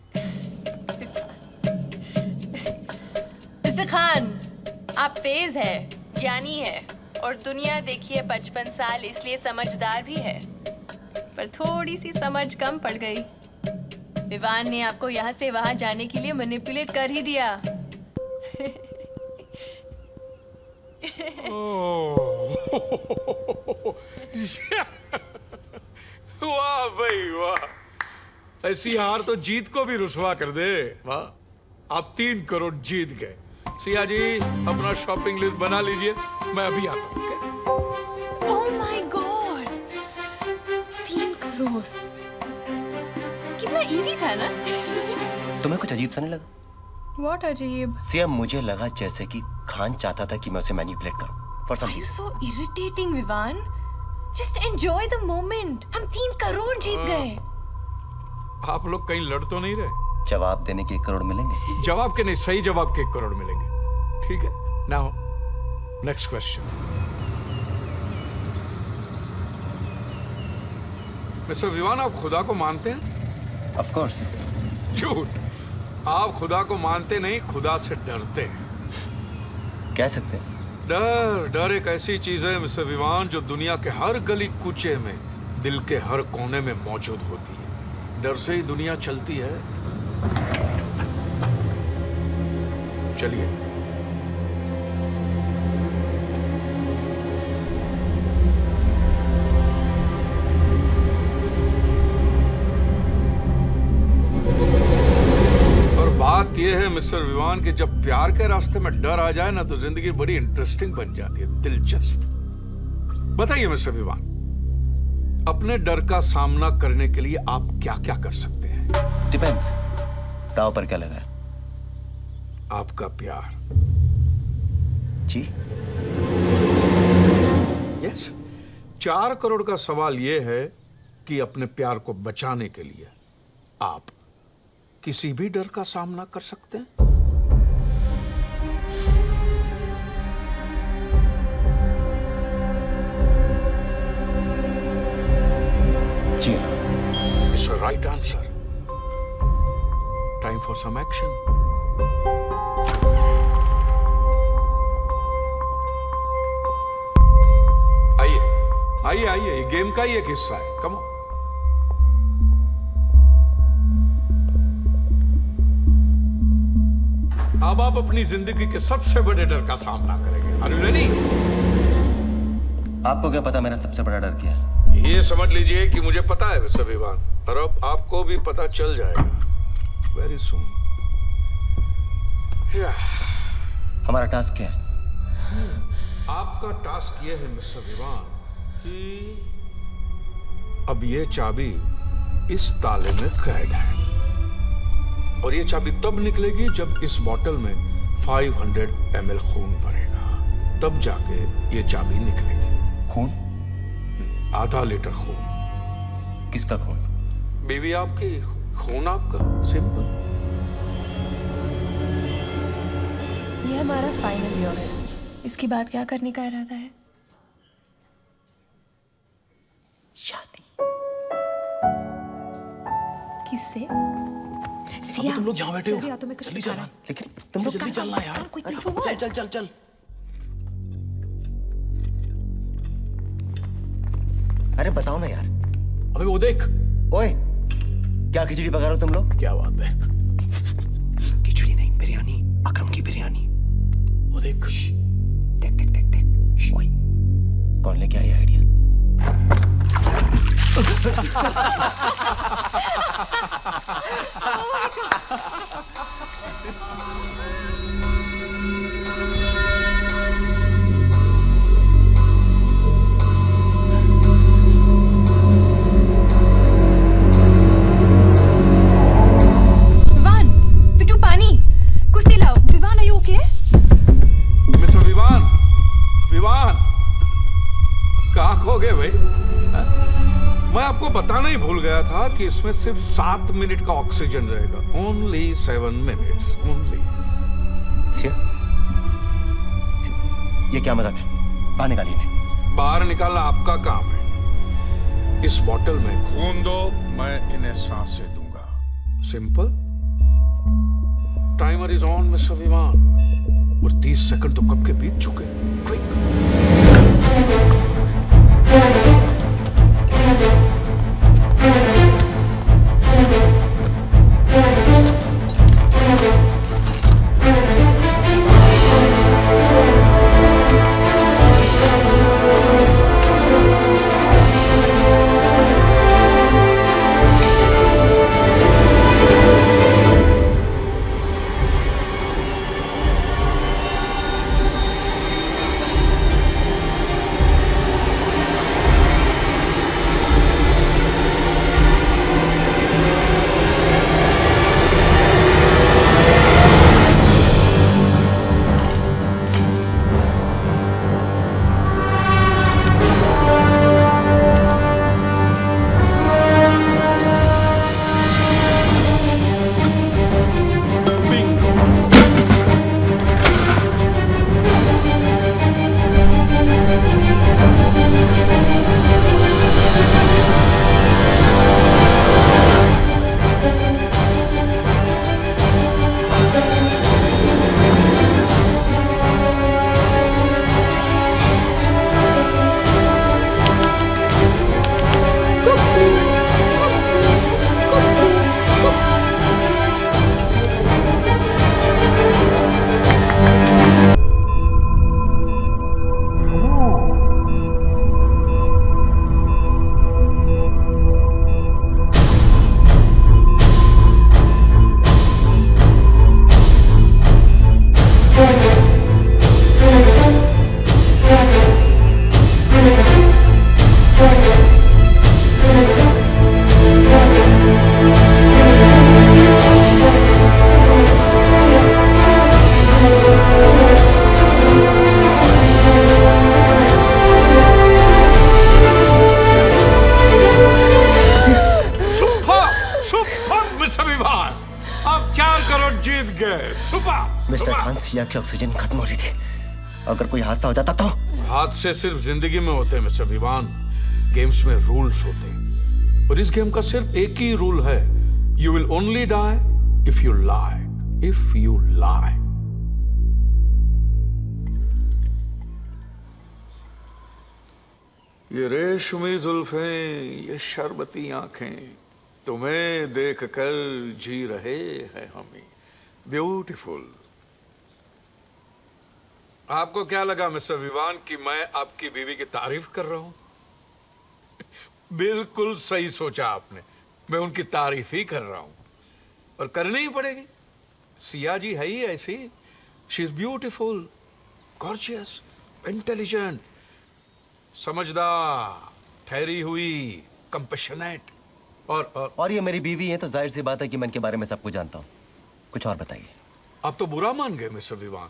मिस्टर खान, आप तेज है, ज्ञानी है और दुनिया देखिए 55 साल, इसलिए समझदार भी है, पर थोड़ी सी समझ कम पड़ गई। विवान ने आपको यहाँ से वहां जाने के लिए मैनिपुलेट कर ही दिया।
वाह भाई वाह, ऐसी हार तो जीत को भी रुसवा कर दे। वाह, आप 3 करोड़ जीत गए। सिया जी अपना शॉपिंग लिस्ट बना लीजिए, मैं अभी आता हूँ।
Oh my God! 3 करोड़। कितना इजी था ना?
तुम्हें कुछ अजीब सा नहीं लगा?
What अजीब?
सिया, मुझे लगा जैसे कि खान चाहता था कि मैं उसे मैनिपुलेट करूं for some
Are you
reason.
so irritating, Vivan? Just enjoy the moment. हम 3 करोड़ जीत गए।
आप लोग कहीं लड़ तो नहीं रहे?
जवाब देने के 1 करोड़ मिलेंगे?
जवाब के नहीं, सही जवाब के 1 करोड़ मिलेंगे। ठीक है, now next question. Mister Vivaan, आप खुदा को मानते हैं?
Of course.
झूठ, आप खुदा को मानते नहीं, खुदा से डरते हैं।
कह सकते हैं।
डर एक ऐसी चीज है मिस्टर विवान जो दुनिया के हर गली कूचे में, दिल के हर कोने में मौजूद होती है। डर से ही दुनिया चलती है। चलिए। और बात यह है मिस्टर विवान कि जब प्यार के रास्ते में डर आ जाए ना, तो जिंदगी बड़ी इंटरेस्टिंग बन जाती है, दिलचस्प। बताइए मिस्टर विवान, अपने डर का सामना करने के लिए आप क्या क्या कर सकते हैं?
डिपेंड्स, दाव पर क्या लगा है?
आपका प्यार।
जी?
यस। 4 करोड़ का सवाल यह है कि अपने प्यार को बचाने के लिए आप किसी भी डर का सामना कर सकते हैं।
जी हाँ।
It's a right answer. Time for some action. आइए आइए, ये गेम का ही एक हिस्सा है। Come on. अब आप अपनी जिंदगी के सबसे बड़े डर का सामना करेंगे। Are you ready?
आपको क्या पता मेरा सबसे बड़ा डर क्या है?
ये समझ लीजिए कि मुझे पता है मिस्टर विवान, और अब आपको भी पता चल जाएगा वेरी सून।
हमारा टास्क क्या है?
आपका टास्क ये है मिस्टर विवान कि अब ये चाबी इस ताले में कैद है, और ये चाबी तब निकलेगी जब इस बोतल में 500 ml खून भरेगा, तब जाके ये चाबी निकलेगी।
खून?
आधा लीटर खून।
किसका खून?
बीवी आपकी, खून आपका, सिंपल।
ये हमारा फाइनल ईयर है। इसके बाद क्या करने का इरादा है?
शादी।
किससे?
अभी तुम लोग यहाँ बैठे हो, जल्दी चलना।
लेकिन तुम लोग
जल्दी चलना यार। चल चल चल चल।
अरे बताओ ना यार।
अबे वो देख।
ओए, क्या खिचड़ी पका रहे हो तुम लोग?
क्या बात है?
खिचड़ी नहीं, बिरयानी, अकरम की बिरयानी।
वो देख।
Take take take take. ओए, कौन लेके आया आइडिया?
विवान, पिट्टू पानी, कुर्सी लाओ। Vivaan, are you okay?
Mister Vivaan, Vivaan, कहाँ खो गए भाई? मैं आपको बताना ही भूल गया था कि इसमें सिर्फ 7 मिनट का ऑक्सीजन रहेगा। Only 7 minutes only.
सिया, ये क्या मजाक है? बाहर निकालिए इन्हें।
बाहर निकालना आपका काम है। इस बोतल में खून दो, मैं इन्हें सांसें दूंगा। Simple. Timer is on mister Vivaan, और 30 सेकंड तो कब के बीत चुके। Quick. Super super mister Vivaan, आप 4 करोड़ जीत गए। सुपर
मिस्टर खान, सिया की ऑक्सीजन खत्म हो रही थी। अगर कोई हादसा हो जाता तो?
हादसे सिर्फ जिंदगी में होते हैं मिस्टर विवान। गेम्स में रूल्स होते हैं और इस गेम का सिर्फ एक ही रूल है, you will only die if you lie. If you lie. ये रेशमी जुल्फें, ये शरबती आंखें, तुम्हें देखकर जी रहे हैं हमें। ब्यूटीफुल। आपको क्या लगा मिस्टर विवान कि मैं आपकी बीवी की तारीफ कर रहा हूं? बिल्कुल सही सोचा आपने, मैं उनकी तारीफ ही कर रहा हूं और करनी ही पड़ेगी। सिया जी है ही ऐसी। She is beautiful, gorgeous, intelligent, समझदार, ठहरी हुई, कंपैशनेट और
ये मेरी बीवी है तो जाहिर सी बात है कि मैं इनके बारे में सब कुछ जानता हूँ। कुछ और बताइए।
आप तो बुरा मान गए मिस्टर विवान।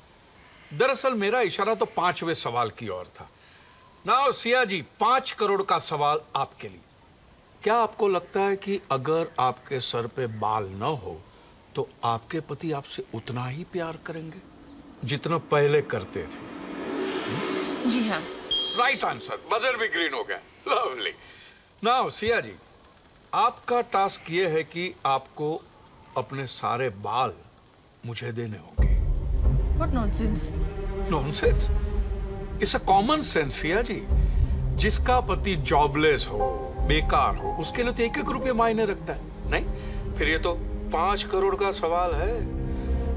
दरअसल मेरा इशारा तो 5वें सवाल की ओर था। नाउ सिया जी, 5 करोड़ का सवाल आपके लिए। क्या आपको लगता है कि अगर आपके सर पे बाल न हो तो आपके पति आपसे उतना ही प्यार करेंगे जितना पहले करते थे?
जी हाँ।
Right answer. बजर भी ग्रीन हो गया। लवली। नाउ सिया जी, आपका टास्क ये है कि आपको अपने सारे बाल मुझे देने होंगे।
What nonsense?
Nonsense? It's a common sense Siya ji. जिसका पति जॉबलेस हो, बेकार हो, उसके लिए तो 1-1 रुपये मायने रखता है। नहीं, फिर ये तो 5 करोड़ का सवाल है।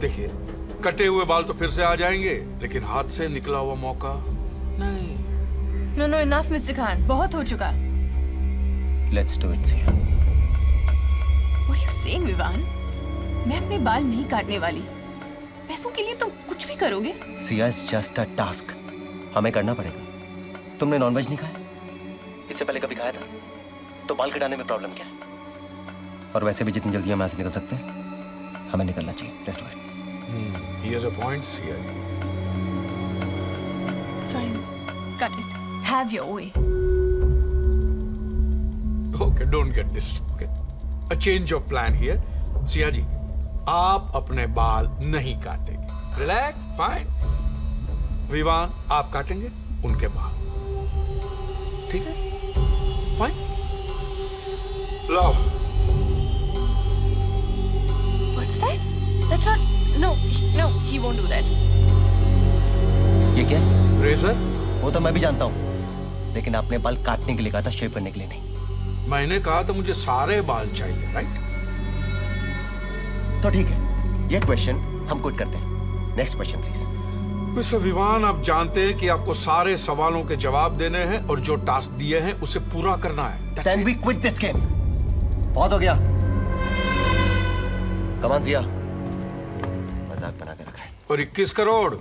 देखिए, कटे हुए बाल तो फिर से आ जाएंगे, लेकिन हाथ से निकला हुआ मौका नहीं।
No, no, enough, Mr. Khan. बहुत हो चुका।
Let's do it, Siya.
What are you saying, Vivaan? मैं अपने बाल नहीं काटने वाली। पैसों के लिए तुम कुछ भी करोगे?
Siya, is just a task. हमें करना पड़ेगा। तुमने नॉनवेज नहीं खाया? इससे पहले कभी खाया था? तो बाल कटाने में प्रॉब्लम क्या है? और वैसे भी जितनी जल्दी हम यहाँ से निकल सकते हैं, हमें निकलना चाहिए। Let's do it.
Here's a point, Sia ji.
Fine. Cut it. Have your way.
Okay, don't get disturbed. Okay. A change of plan here. Siya ji, आप अपने बाल नहीं काटेंगे। Relax, fine. विवान, आप काटेंगे उनके बाल। ठीक है? Fine. Love.
What's that? That's not. No, no, he won't do that.
ये क्या है?
रेजर?
वो तो मैं भी जानता हूँ, लेकिन आपने बाल काटने के लिए कहा था, शेव करने के लिए नहीं।
मैंने कहा था मुझे सारे बाल चाहिए, राइट?
तो ठीक है, ये क्वेश्चन हम क्विट करते हैं। Next question please.
Mister Vivaan, आप जानते हैं कि आपको सारे सवालों के जवाब देने हैं और जो टास्क दिए हैं उसे पूरा करना है।
Then we quit this game. बहुत हो गया। Come on, Siya. मजाक बना के रखा है।
और 21 करोड़?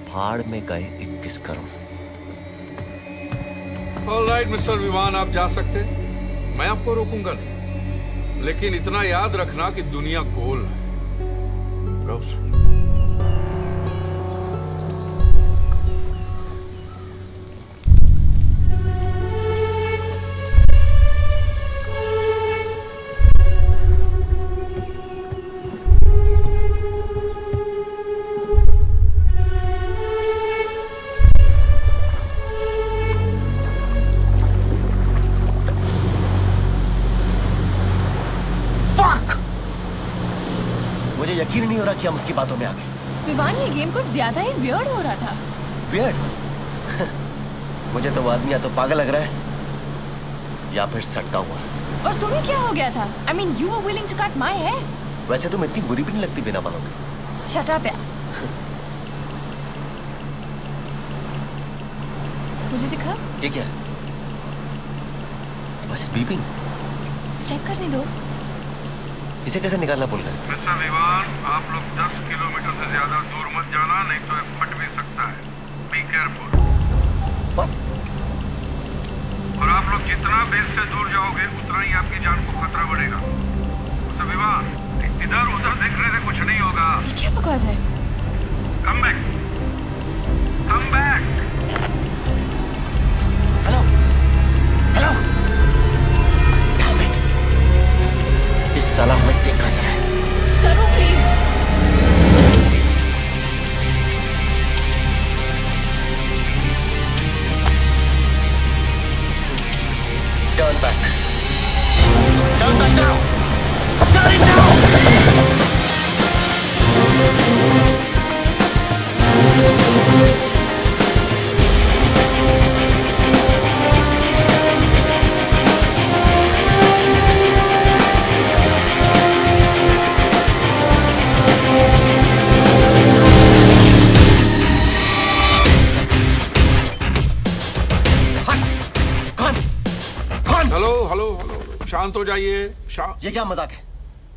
भाड़ में गए 21 करोड़।
ऑलराइट मिस्टर विवान, आप जा सकते हैं। मैं आपको रोकूंगा नहीं, लेकिन इतना याद रखना कि दुनिया गोल है। Goes.
मुझे यकीन नहीं हो रहा कि हम उसकी बातों में आ गए।
विवान, ये गेम कुछ ज्यादा ही वियर्ड हो रहा था।
वियर्ड? मुझे तो वो आदमी या तो पागल लग रहा है या फिर सटका हुआ।
और तुम्हें क्या हो गया था? I mean, you were willing to cut my hair.
वैसे तुम इतनी बुरी भी नहीं लगती बिना बालों के।
Shut up, यार। मुझे दिखा।
ये क्या है? बस बीपिंग।
चेक करने दो।
इसे कैसे निकालना भूल गए?
मिस्टर विवान, आप लोग 10 किलोमीटर से ज्यादा दूर मत जाना, नहीं तो ये फट भी सकता है। Be careful. और आप लोग जितना बेस से दूर जाओगे उतना ही आपकी जान को खतरा बढ़ेगा। मिस्टर विवान, इधर उधर देखने से कुछ नहीं होगा।
ये क्या बकवास है?
Come back.
शांत हो जाइए। शांत।
ये क्या मजाक है?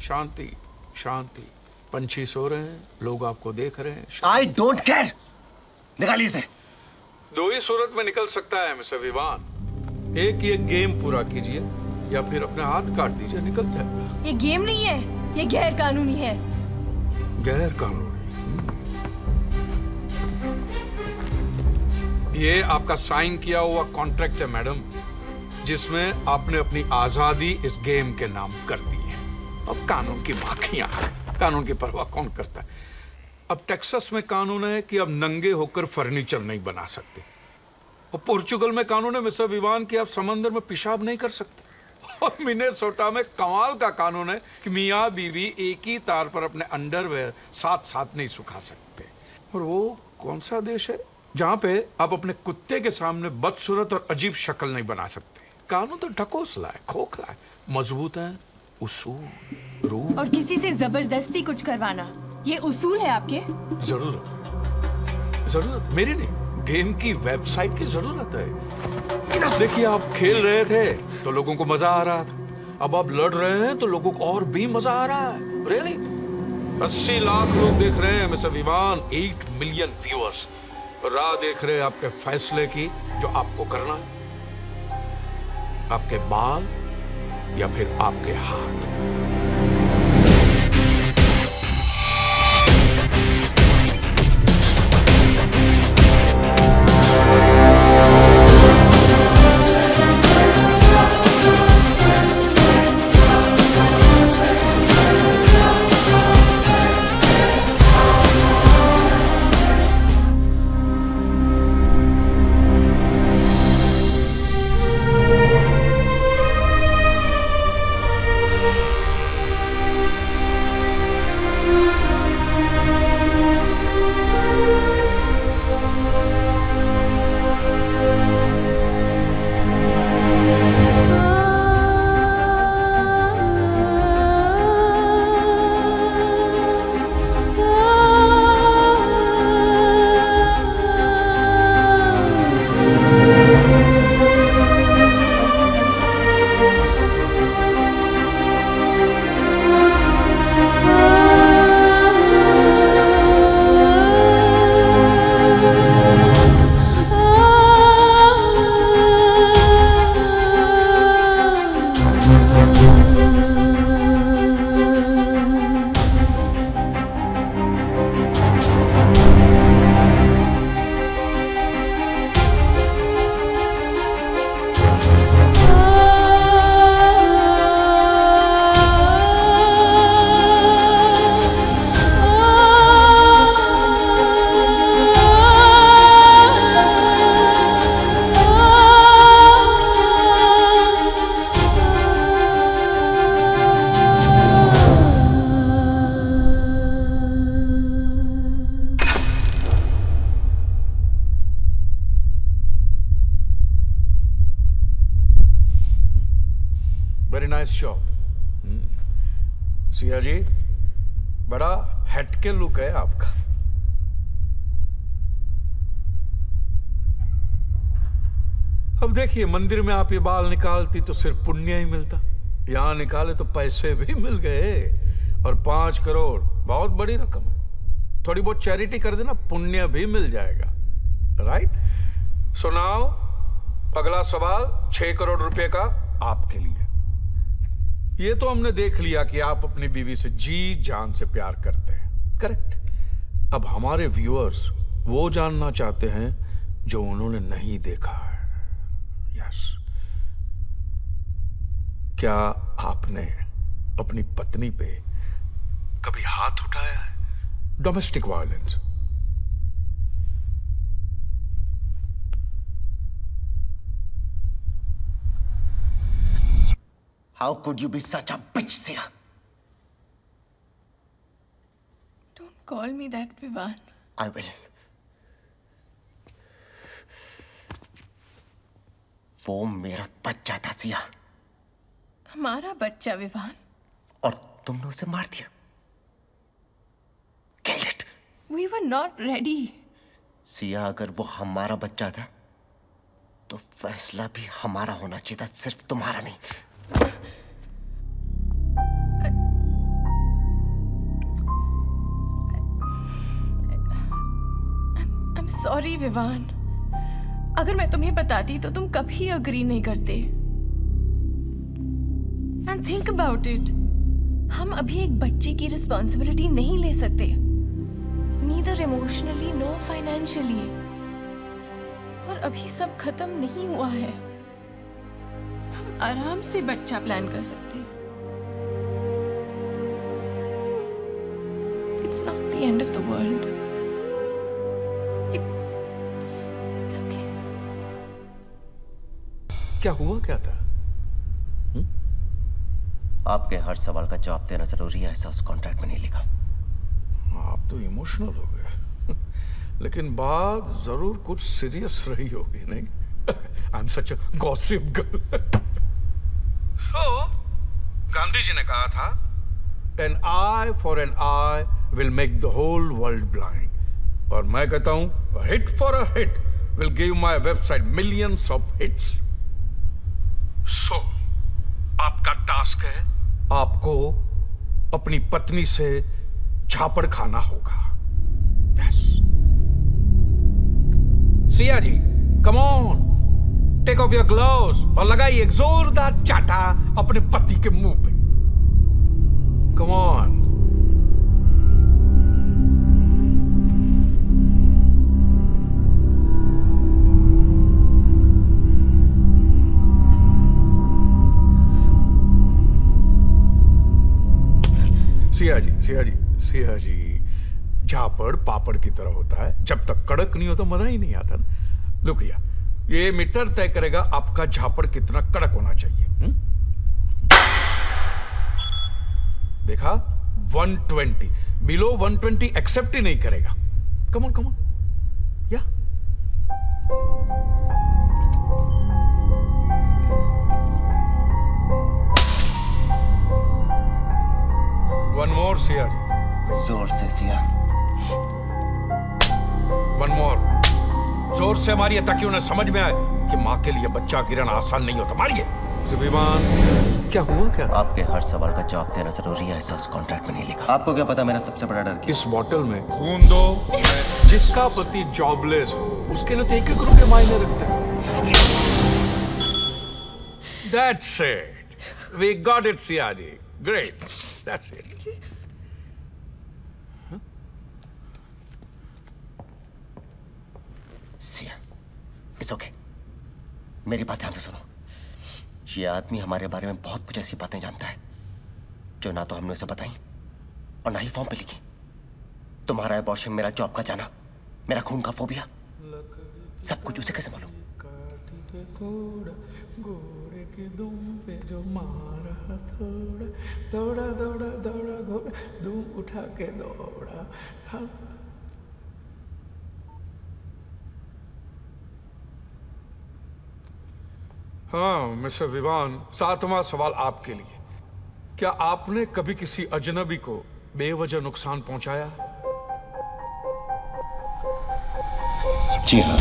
शांति, शांति। पंछी सो रहे हैं, लोग आपको देख रहे हैं।
I don't care. निकालिए इसे।
दो ही सूरत में निकल सकता है मिस्टर विवान। एक ये गेम पूरा कीजिए या फिर अपने हाथ काट दीजिए, निकल जाए।
ये गेम नहीं है, ये गैर कानूनी है।
गैर कानूनी? ये आपका साइन किया हुआ कॉन्ट्रैक्ट है मैडम, जिसमें आपने अपनी आजादी इस गेम के नाम कर दी है। अब कानून की बाकियां, कानून की परवाह कौन करता है? अब टेक्सास में कानून है कि अब नंगे होकर फर्नीचर नहीं बना सकते, और पोर्चुगल में कानून है मिस्टर विवान कि आप समंदर में पेशाब नहीं कर सकते, और मिनेसोटा में कमाल का कानून है कि मियाँ बीवी एक ही तार पर अपने अंडरवेयर साथ साथ नहीं सुखा सकते। और वो कौन सा देश है जहाँ पे आप अपने कुत्ते के सामने बदसूरत और अजीब शक्ल नहीं बना सकते? कानून तो ढकोसला है, खोखला है, मजबूत है, उसूल, रूल।
और किसी से जबरदस्ती कुछ करवाना, ये उसूल है आपके?
जरूरत, जरूरत मेरी नहीं, गेम की वेबसाइट की जरूरत है। देखिए, आप खेल रहे थे तो लोगों को मजा आ रहा था, अब आप लड़ रहे हैं तो लोगों को और भी मजा आ रहा है। रियली 80 लाख लोग देख रहे हैं मिस्टर विवान, 8 मिलियन व्यूअर्स राह देख रहे हैं आपके फैसले की, जो आपको करना है। आपके बाल या फिर आपके हाथ? Very nice shot Siya ji, बड़ा हटके लुक है आपका। अब देखिए, मंदिर में आप ये बाल निकालती तो सिर्फ पुण्य ही मिलता, यहां निकाले तो पैसे भी मिल गए, और 5 करोड़ बहुत बड़ी रकम है। थोड़ी बहुत चैरिटी कर देना, पुण्य भी मिल जाएगा। राइट? सो नाउ अगला सवाल 6 करोड़ रुपए का आपके लिए। ये तो हमने देख लिया कि आप अपनी बीवी से जी जान से प्यार करते हैं, करेक्ट? अब हमारे व्यूअर्स वो जानना चाहते हैं जो उन्होंने नहीं देखा है। यस, क्या आपने अपनी पत्नी पे कभी हाथ उठाया है? Domestic violence.
How could you be such a bitch, Sia?
Don't call me that, Vivan.
I will. वो मेरा बच्चा था, सिया।
हमारा बच्चा, विवान।
और तुमने उसे मार दिया। Killed it.
We were not ready.
Siya, अगर वो हमारा बच्चा था तो फैसला भी हमारा होना चाहिए था, सिर्फ तुम्हारा नहीं।
I'm sorry, Vivaan. अगर मैं तुम्हें बताती तो तुम कभी अग्री नहीं करते। And think about it. हम अभी एक बच्चे की रिस्पॉन्सिबिलिटी नहीं ले सकते, neither emotionally nor financially। और अभी सब खत्म नहीं हुआ है। हम आराम से बच्चा प्लान कर सकते। It's not the end of the world. It's okay.
क्या हुआ क्या था?
आपके हर सवाल का जवाब देना जरूरी है, ऐसा उस कॉन्ट्रैक्ट में नहीं लिखा।
आप तो इमोशनल हो गए, लेकिन बात जरूर कुछ सीरियस रही होगी, नहीं? I am such a gossip girl. So Gandhi ji ने कहा था, an eye for an eye will make the whole world blind. और मैं कहता हूं, hit for a hit will give my website millions of hits. So आपका टास्क है, आपको अपनी पत्नी से झापड़ खाना होगा। Yes Sia ji, come on, take off your gloves और लगाइए एक जोरदार चाटा अपने पति के मुंह पे। Come on. सिया जी, झापड़ पापड़ की तरह होता है, जब तक कड़क नहीं हो तो मजा ही नहीं आता ना। लुक हियर, ये मीटर तय करेगा आपका झापड़ कितना कड़क होना चाहिए। देखा, 120, बिलो 120 एक्सेप्ट ही नहीं करेगा। कम ऑन कम ऑन, या वन मोर सिया जी,
जोर से सिया।
वन मोर, जोर से मारिए ताकि उन्हें समझ में आए कि माँ के लिए बच्चा गिरना आसान नहीं होता। मारिए। विमान, क्या हुआ क्या?
आपके हर सवाल का जवाब देना जरूरी है, ऐसा उस कॉन्ट्रैक्ट में नहीं लिखा। आपको क्या पता मेरा सबसे बड़ा डर क्या?
इस बॉटल में खून दो। जिसका पति जॉबलेस हो उसके लिए तो 1-1 रुपये मायने रखता है। That's it. We got it, Sayaji. Great. That's it.
Siya, it's okay. मेरी बात ध्यान से सुनो। ये आदमी हमारे बारे में बहुत कुछ ऐसी बातें जानता है जो ना तो हमने उसे बताई और ना ही फॉर्म पे लिखी। तुम्हारा अबॉर्शन, मेरा जॉब का जाना, मेरा खून का फोबिया, सब कुछ उसे कैसे मालूम?
घोड़े के दुम पे जो मारा थोड़ा, दौड़ा दौड़ा दौड़ा घोड़ा, दुम उठा के दौड़ा। हाँ मिस्टर विवान, 7वां सवाल आपके लिए। क्या आपने कभी किसी अजनबी को बेवजह नुकसान पहुंचाया?
जी हाँ।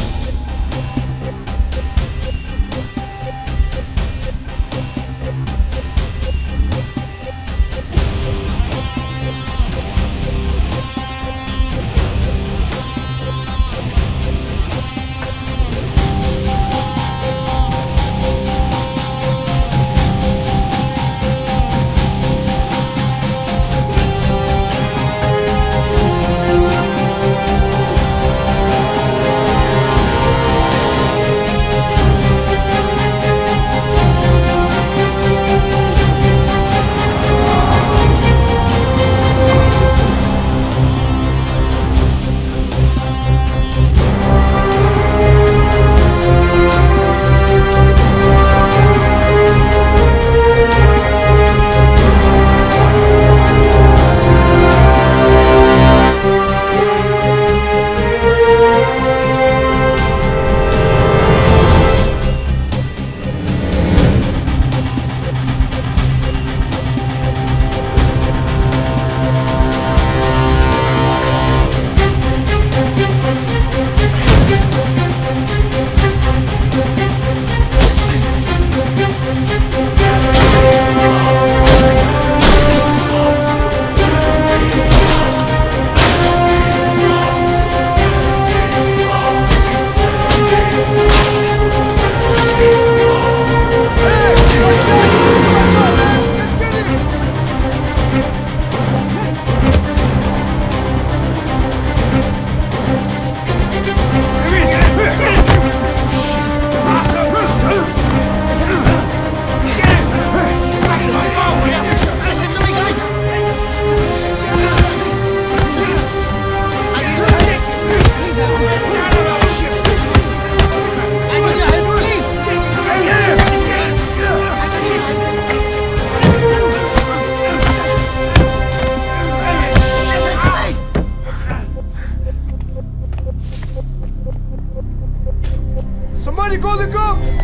Somebody call the cops!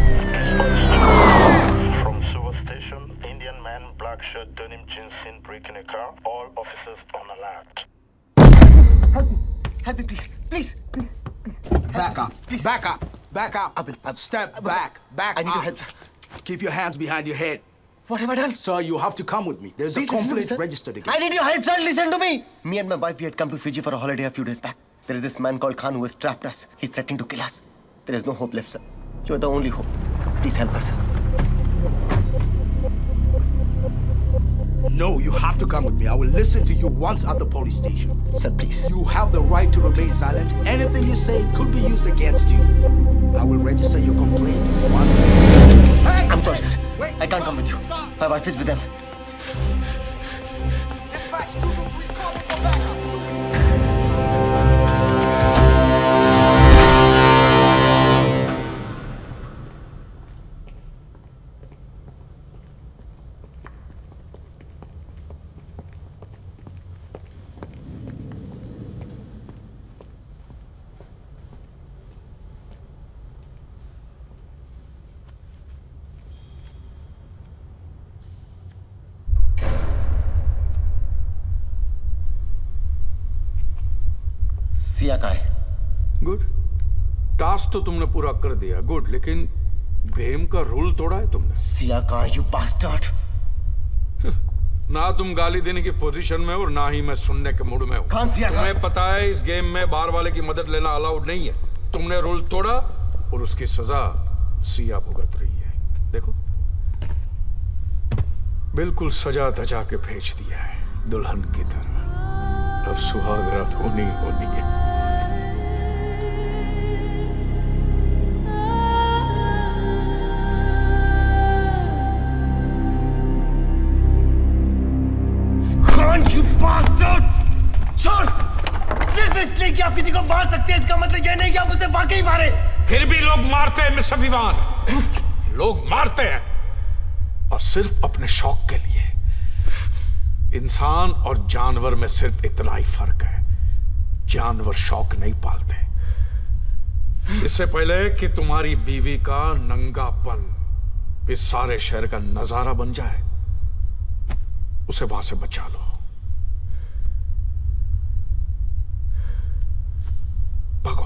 From Sewer Station, Indian man, black shirt, denim jeans seen breaking a car. All officers on alert.
Help me, please. Please.
Back up.
Please.
Back up. Back up. Step back. Back
I need your
up.
help.
Keep your hands behind your head.
What have I done?
Sir, you have to come with me. There's
Please
a
listen to me,
complaint
sir.
registered
I
against
need your help, sir. Listen to me. Me and my wife, we had come to Fiji for a holiday a few days back. There is this man called Khan who has trapped us. He's threatening to kill us. There is no hope left, sir. You are the only hope. Please help us.
No, you have to come with me. I will listen to you once at the police station.
Sir, please.
You have the right to remain silent. Anything you say could be used against you. I will register your complaint. Hey!
I'm sorry, sir.
Wait,
I can't come with you. My wife is with them.
Dispatch 223, call it for backup.
Siya कहाँ है?
Good. Task तो तुमने पूरा कर दिया, good, लेकिन game का rule तोड़ा है तुमने।
सिया कहाँ है, you bastard?
ना तुम गाली देने की पोजीशन में हो और ना ही मैं सुनने के मूड में हूँ।
कौन सिया कहाँ?
तुम्हें पता है इस गेम में बाहर वाले की मदद लेना अलाउड नहीं है। तुमने रूल तोड़ा और उसकी सजा सिया भुगत रही है। देखो, बिल्कुल सजा धजा के भेज दिया है दुल्हन की तरह। अब सुहाग रात होनी है।
You bastard! छोड़! सिर्फ इसलिए कि आप किसी को मार सकते हैं, इसका मतलब यह नहीं कि आप उसे वाकई मारे।
फिर भी लोग मारते हैं मिस्टर विवान। लोग मारते हैं और सिर्फ अपने शौक के लिए। इंसान और जानवर में सिर्फ इतना ही फर्क है, जानवर शौक नहीं पालते। इससे पहले कि तुम्हारी बीवी का नंगापन इस सारे शहर का नजारा बन जाए, उसे वहां से बचा लो। भागो।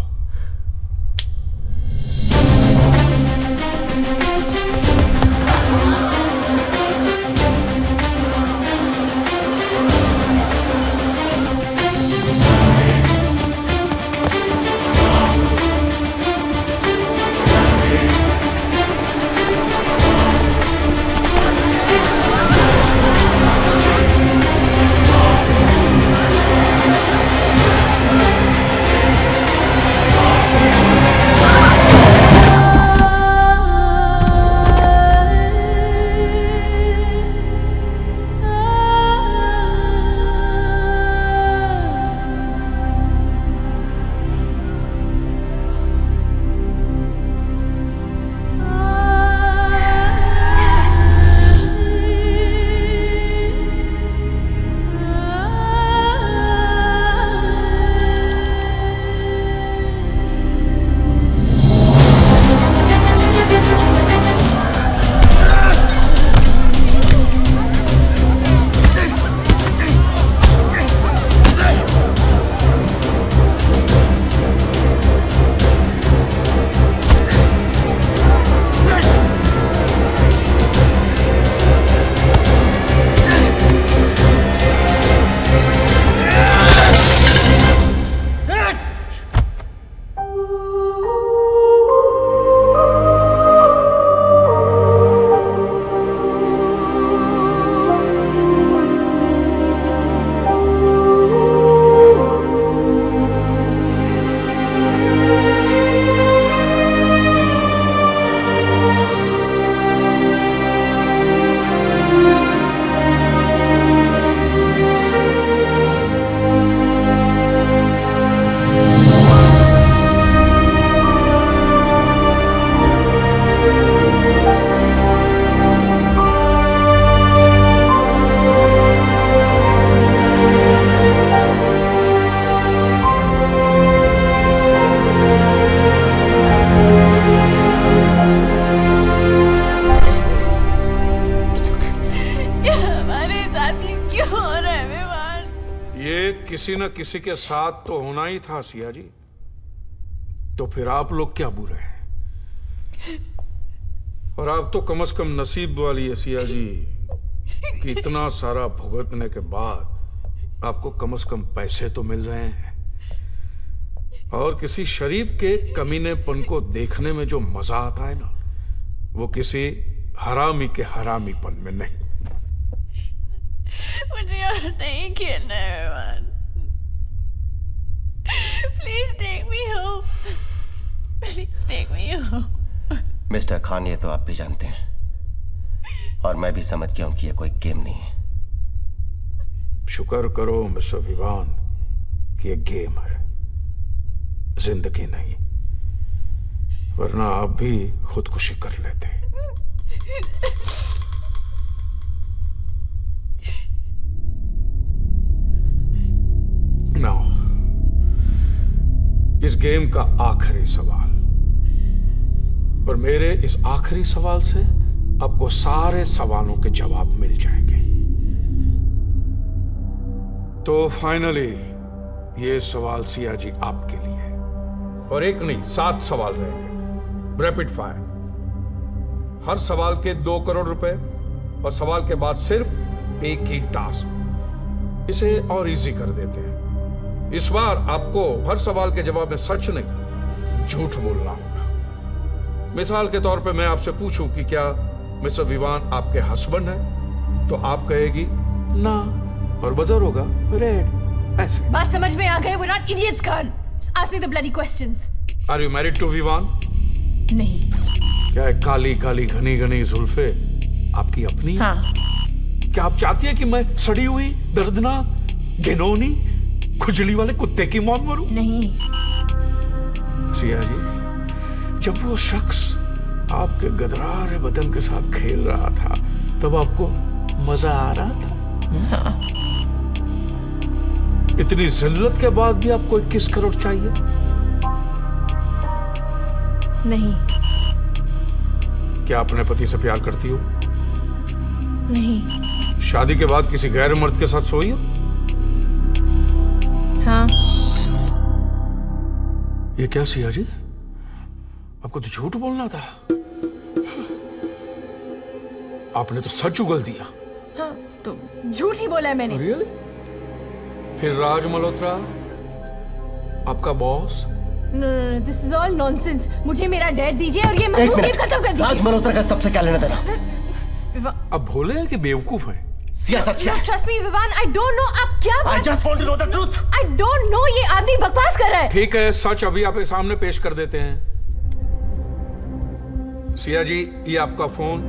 न किसी के साथ तो होना ही था सिया जी। तो फिर आप लोग क्या बुरे हैं? और आप तो कम से कम नसीब वाली है सिया जी कि इतना सारा भुगतने के बाद आपको कम से कम पैसे तो मिल रहे हैं। और किसी शरीफ के कमीनेपन को देखने में जो मजा आता है ना, वो किसी हरामी के हरामीपन में नहीं।
मुझे और नहीं खेलना है Vivaan. Please take me home. Please take me home.
Mister Khan, ये तो आप भी जानते हैं और मैं भी समझ गया हूं कि ये कोई गेम नहीं है।
शुक्र करो मिस्टर विवान कि ये गेम है, जिंदगी नहीं, वरना आप भी खुदकुशी कर लेते। नाउ इस गेम का आखिरी सवाल, और मेरे इस आखिरी सवाल से आपको सारे सवालों के जवाब मिल जाएंगे। तो फाइनली ये सवाल सिया जी आपके लिए, और एक नहीं 7 सवाल रहेंगे, रैपिड फायर। हर सवाल के 2 करोड़ रुपए, और सवाल के बाद सिर्फ एक ही टास्क। इसे और इजी कर देते हैं। इस बार आपको हर सवाल के जवाब में सच नहीं, झूठ बोलना होगा। मिसाल के तौर पे मैं आपसे पूछूं कि क्या मिस्टर विवान आपके हस्बैंड हैं, तो आप कहेगी ना, और बजर होगा रेड। ऐसे
बात समझ में आ गए? We're not idiots, Khan. Just ask me the bloody questions.
Are you married to Vivaan?
नहीं।
क्या है काली काली घनी घनी जुल्फे आपकी अपनी?
हाँ।
क्या आप चाहती है कि मैं सड़ी हुई दर्दनाक घिनौनी खुजली वाले कुत्ते की मौत मरूं?
नहीं।
सिया जी, जब वो शख्स आपके गदरारे बदन के साथ खेल रहा था, तब आपको मजा आ रहा था?
हाँ।
इतनी जिल्लत के बाद भी आपको 21 करोड़ चाहिए?
नहीं।
क्या अपने पति से प्यार करती हो?
नहीं।
शादी के बाद किसी गैर मर्द के साथ सोई हो?
हाँ।
ये क्या सिया जी, आपको तो झूठ बोलना था। आपने तो सच उगल दिया।
हाँ, तो झूठ ही बोला है मैंने।
रियली? फिर राज मल्होत्रा आपका boss?
No, this is all nonsense. मुझे मेरा डैड दीजिए और ये मजनू गेम खत्म कर दीजिए।
राज मल्होत्रा का सबसे क्या लेना देना?
अब भोले हैं कि बेवकूफ हैं?
सिया सच क्या है?
Trust me, Vivaan, I don't know आप क्या
I just want to know the truth.
I don't know, ये आदमी बकवास कर रहा है।
ठीक है, सच अभी आपके सामने पेश कर देते हैं। सिया जी, ये आपका phone.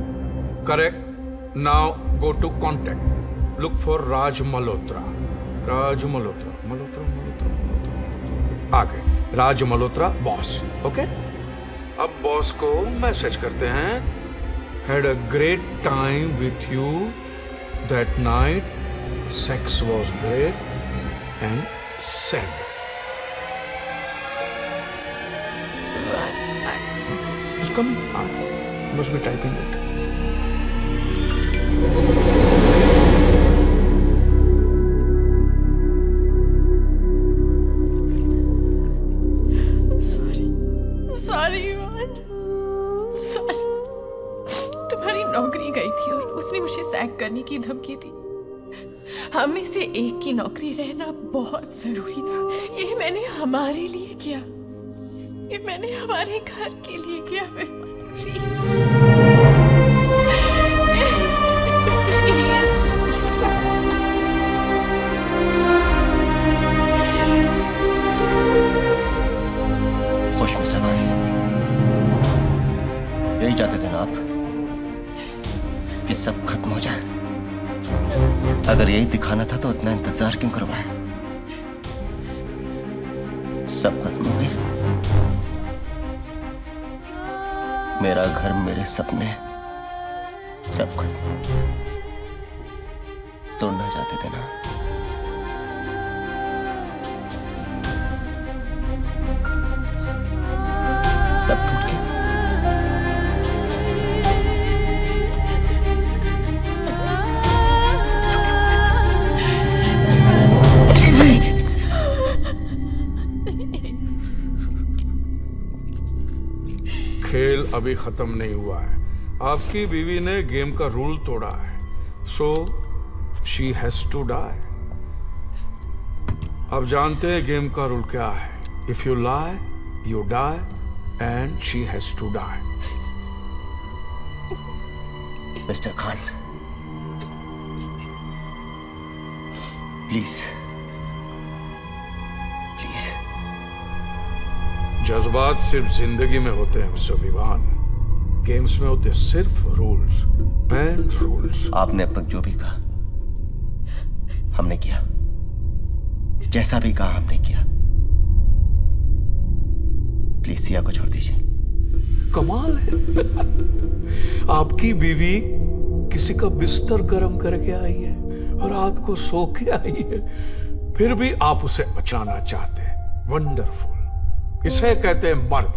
Correct. Now go to contact, look for Raj Malhotra. Raj Malhotra, Malhotra, Malhotra, Malhotra, आ गए राज मल्होत्रा बॉस। ओके, अब बॉस को मैसेज करते हैं, had a great time with you that night, sex was great and sad. It's coming. Must be typing it.
Sorry, Vivaan. Sorry. तुम्हारी नौकरी गई थी और उसने मुझे सैक करने की धमकी दी। हम में से एक की नौकरी रहना बहुत जरूरी था। ये मैंने हमारे लिए किया, ये मैंने हमारे घर के लिए किया।
खुश मिस्टर खान, यही चाहते थे ना आप कि सब खत्म हो जाए? अगर यही दिखाना था तो इतना इंतजार क्यों करवाया? सब खत्म हो गए। मेरा घर, मेरे सपने, सब खत्म। तोड़ना चाहते थे ना? सब टूट गया।
खेल अभी खत्म नहीं हुआ है। आपकी बीवी ने गेम का रूल तोड़ा है, so she has to die. अब जानते हैं गेम का रूल क्या है। If you lie you die and she has to die.
Mister Khan, please please.
जज्बात सिर्फ जिंदगी में होते हैं मिस्टर विवान, गेम्स में होते सिर्फ रूल्स एंड रूल्स।
आपने अब तक जो भी कहा हमने किया, जैसा भी कहा हमने किया। प्लीज सिया को छोड़ दीजिए।
कमाल है आपकी बीवी किसी का बिस्तर गर्म करके आई है और रात को सो के आई है, फिर भी आप उसे बचाना चाहते हैं। वंडरफुल, इसे कहते हैं मर्द।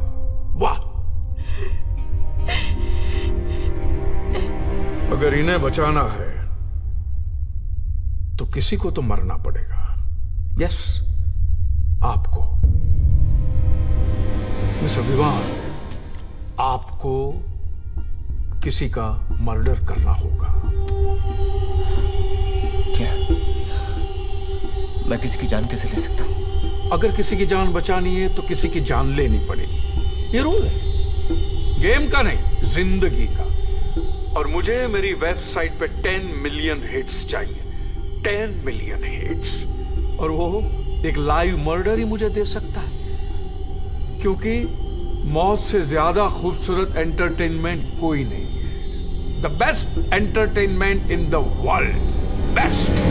वाह। अगर इन्हें बचाना है तो किसी को तो मरना पड़ेगा। यस, आपको मिस्टर विवान, आपको किसी का मर्डर करना होगा।
क्या मैं किसी की जान कैसे ले सकता हूं?
अगर किसी की जान बचानी है तो किसी की जान लेनी पड़ेगी। ये रूल है, गेम का नहीं, जिंदगी का। और मुझे मेरी वेबसाइट पे 10 मिलियन हिट्स चाहिए। 10 मिलियन हिट्स। और वो एक लाइव मर्डर ही मुझे दे सकता है, क्योंकि मौत से ज्यादा खूबसूरत एंटरटेनमेंट कोई नहीं है। The best entertainment in the world, best.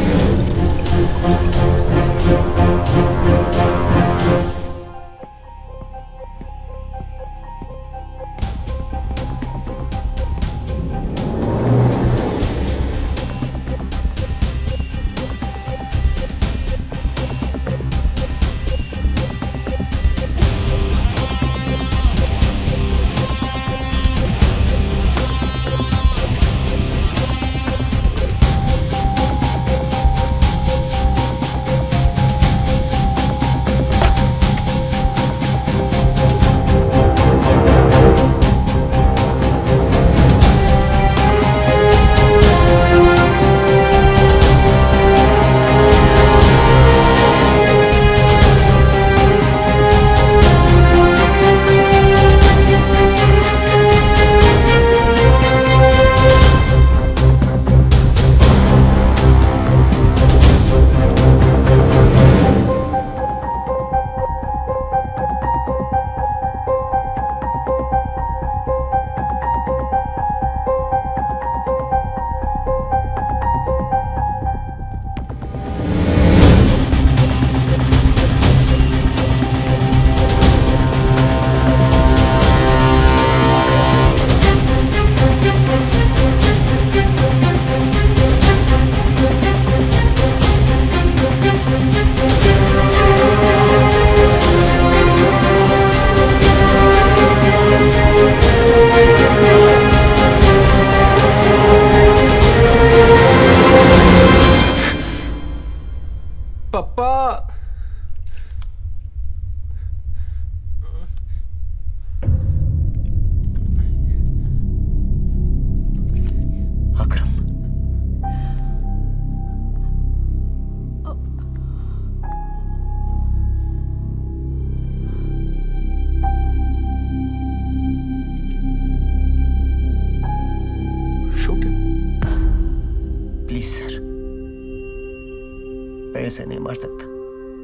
ऐसे नहीं मार सकता।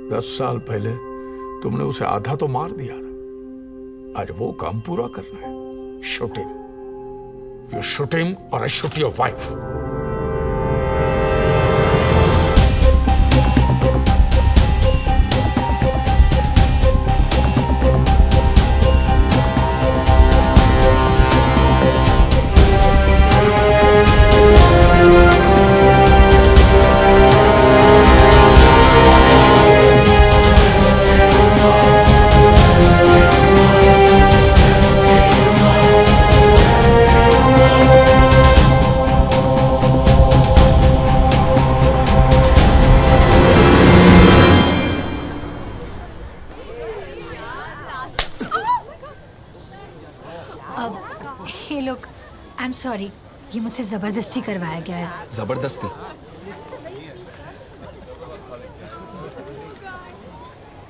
10 साल पहले तुमने उसे आधा तो मार दिया था, आज वो काम पूरा करना है। Shoot him, you shoot him और I shoot your wife.
Hey look, I am sorry, ये मुझसे जबरदस्ती करवाया गया है।
जबरदस्ती?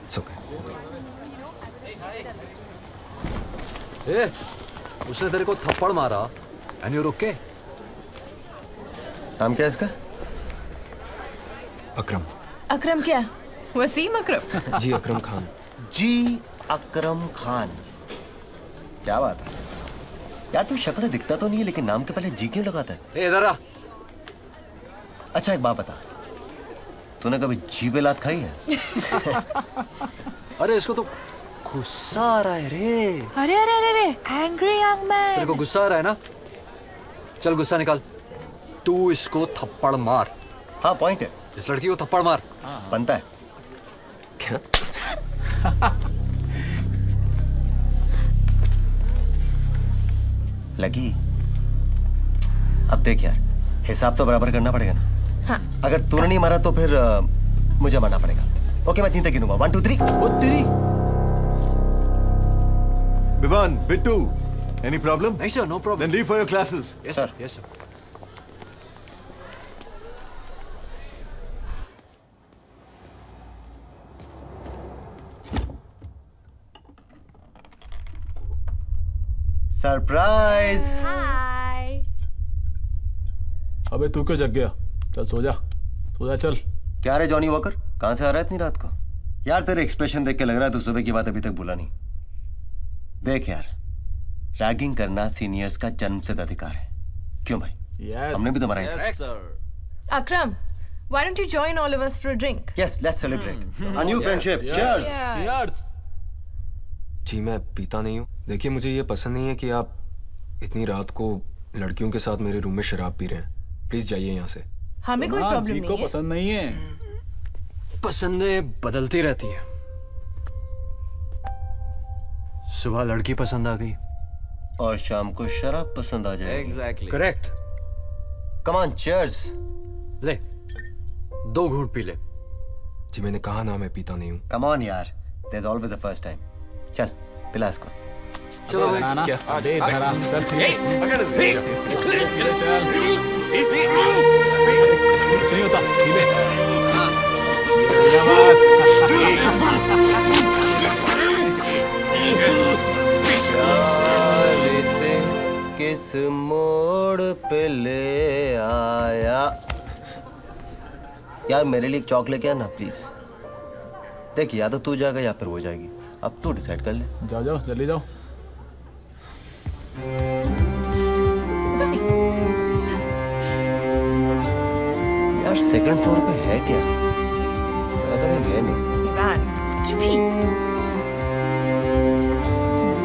It's okay.
उसने तेरे को थप्पड़ मारा एंड यू ओके?
नाम क्या है इसका?
अकरम।
अकरम क्या? वसीम अकरम?
जी अकरम खान।
जी अकरम खान, क्या बात है यार, तू शक्ल से दिखता तो नहीं है लेकिन नाम के पहले जी क्यों लगाता है?
इधर आ।
अच्छा एक बात बता, तूने कभी जी पे लात खाई है?
अरे इसको तो गुस्सा आ रहा है रे।
अरे अरे अरे अरे, एंग्री यंग मैन।
तेरे को गुस्सा आ रहा है ना? चल गुस्सा निकाल, तू इसको थप्पड़ मार।
हाँ पॉइंट है,
इस लड़की को थप्पड़ मार।
बनता है
क्या?
लगी। अब देख यार, हिसाब तो बराबर करना पड़ेगा ना।
हाँ।
अगर तूने नहीं मारा तो फिर मुझे मारना पड़ेगा। ओके मैं 3 तक गिनूंगा, 1 2 3।
वो तेरी विवान, बिट्टू, any problem?
नहीं sir, no problem.
Then leave for your classes.
Yes sir. Yes sir.
Surprise.
Hi.
अबे तू क्यों जग गया? चल सो जा, सो जा चल।
क्या रे जॉनी वॉकर, कहाँ से आ रहा है इतनी रात को? यार तेरे एक्सप्रेशन देख के लग रहा है तू सुबह की बात अभी तक भूला नहीं। देख यार, रैगिंग करना सीनियर्स का जन्मसिद्ध अधिकार है। क्यों भाई?
Yes.
हमने भी तुम्हारा
Yes, sir.
Akram, why don't you join all of us for a drink?
Yes, let's celebrate a new friendship. Cheers.
Cheers.
जी मैं पीता नहीं हूँ। देखिए मुझे ये पसंद नहीं है कि आप इतनी रात को लड़कियों के साथ मेरे रूम में शराब पी रहे हैं। प्लीज जाइए यहाँ से।
हमें कोई प्रॉब्लम नहीं
को
है।
पसंद नहीं है।
पसंदें बदलती रहती है। सुबह लड़की पसंद आ गई
और शाम को शराब पसंद आ जाएगी।
Exactly.
Correct.
Come on, cheers.
ले 2 घूंट पी ले।
जी मैंने कहा ना मैं पीता नहीं हूँ।
Come on यार, there's always a first time. चल पिला इसको।
चलो भाई।
ना
क्या?
अबे धरा चल ठीक है। चल कुछ नहीं होता, पी ले।
यार इसे किस मोड़ पे ले आया? यार मेरे लिए एक चॉकलेट क्या ना प्लीज। देख या तो तू जाएगा या फिर वो जाएगी, अब तू डिसाइड कर ले।
जाओ जाओ जल्दी जाओ।
यार सेकंड फ्लोर पे है क्या? अगर मैं गया नहीं।
इवान, कुछ भी।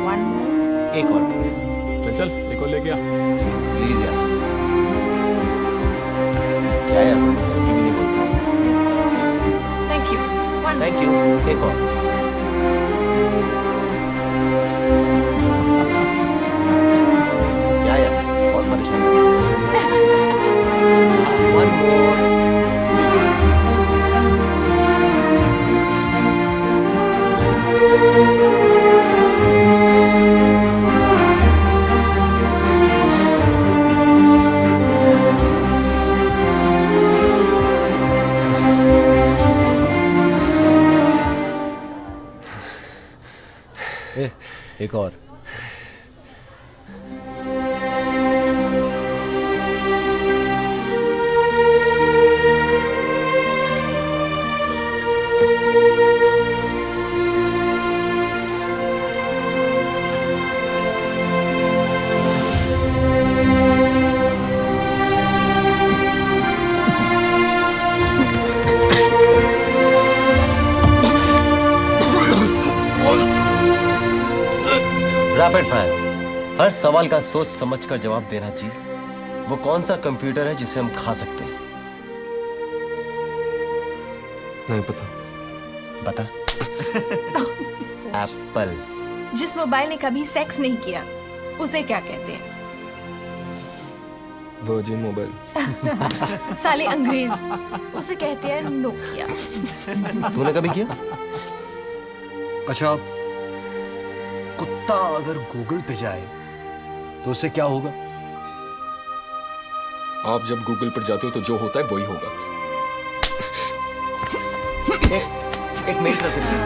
One more.
एक और प्लीज।
चल चल एक और लेके आ।
प्लीज यार। क्या यार तुम लड़की भी नहीं बोलते?
Thank you. One
thank you. एक और। क्या यार बहुत परेशान कर रहे हो? One more.
एक और।
Rapid fire. हर सवाल का सोच समझकर जवाब देना जी। वो कौन सा कंप्यूटर है जिसे हम खा सकते हैं?
नहीं पता।
बता। एप्पल।
जिस मोबाइल ने कभी सेक्स नहीं किया उसे क्या कहते हैं?
Virgin mobile.
साले अंग्रेज, उसे कहते हैं नोकिया।
तूने कभी किया?
अच्छा कुत्ता अगर गूगल पे जाए तो उससे क्या होगा?
आप जब गूगल पर जाते हो तो जो होता है वही होगा।
एक मेरी तरफ से प्लीज।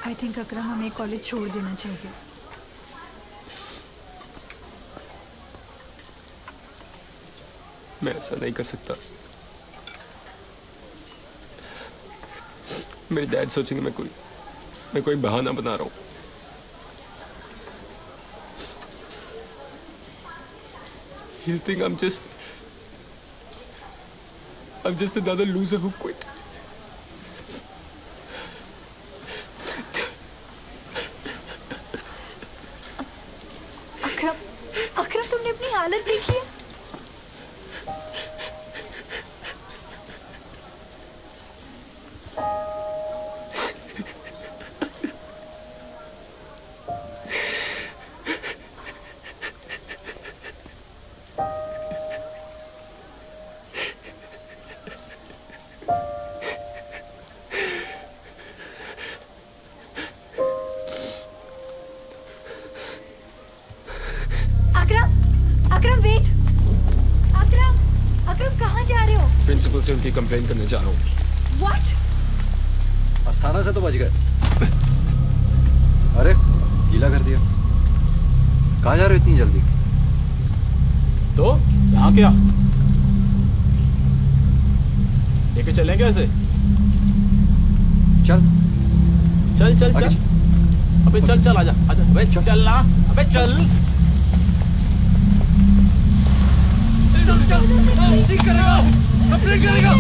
आई थिंक अकरम हमें कॉलेज छोड़ देना चाहिए।
मैं ऐसा नहीं कर सकता। मेरे डैड सोचेंगे मैं कोई बहाना बना रहा हूं। He'll think I'm just another loser who quit.
अकरम तुमने अपनी हालत देखी है?
प्रिंसिपल से उनकी कंप्लेंट करने जा रहा हूँ।
What? अस्थाना से तो बच गए। अरे गीला कर दिया। कहाँ जा रहे हो इतनी जल्दी?
तो यहाँ क्या? लेके चलेंगे ऐसे?
चल
चल चल चल। अबे चल चल आजा आजा। अबे चल ना। अबे चल। चल चल। नहीं करेगा। अपने करेगा।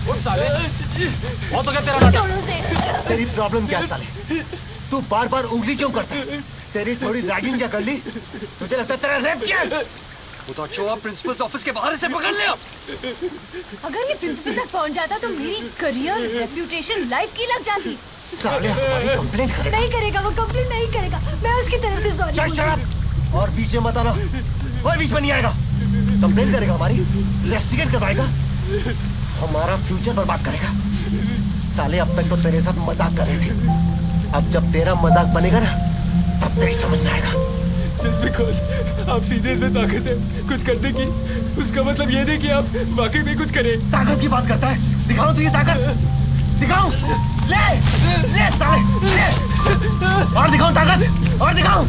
उठ साले। बहुत हो गया तेरा नाटक।
तेरी प्रॉब्लम क्या है साले? तू बार बार उंगली क्यों करता है? तेरी थोड़ी रैगिंग क्या कर ली? तुझे लगता है तेरा रेप किया?
वो तो अच्छा प्रिंसिपल ऑफिस के बाहर से पकड़ लिया।
अगर ये प्रिंसिपल तक पहुंच जाता तो मेरी करियर, रेप्यूटेशन, लाइफ की लग जाती।
साले हमारी कंप्लेंट करेगा।
नहीं करेगा, वो कंप्लेंट नहीं करेगा। मैं उसकी तरफ से सॉरी
चल चल और बीच में मत आना। और बीच में नहीं आएगा। कंप्लेंट करेगा हमारी, इन्वेस्टिगेट करवाएगा, हमारा फ्यूचर बर्बाद करेगा। साले अब तक तो तेरे साथ मजाक कर रहे थे, अब जब तेरा मजाक बनेगा ना तब तेरी समझ में आएगा।
Just because आप सीधे में ताकत है कुछ करने की, उसका मतलब ये नहीं कि आप वाकई में कुछ करें।
ताकत की बात करता है? दिखाऊं तुझे ताकत? दिखाऊं? ले ले साले ले। और दिखाऊं ताकत? और दिखाऊं?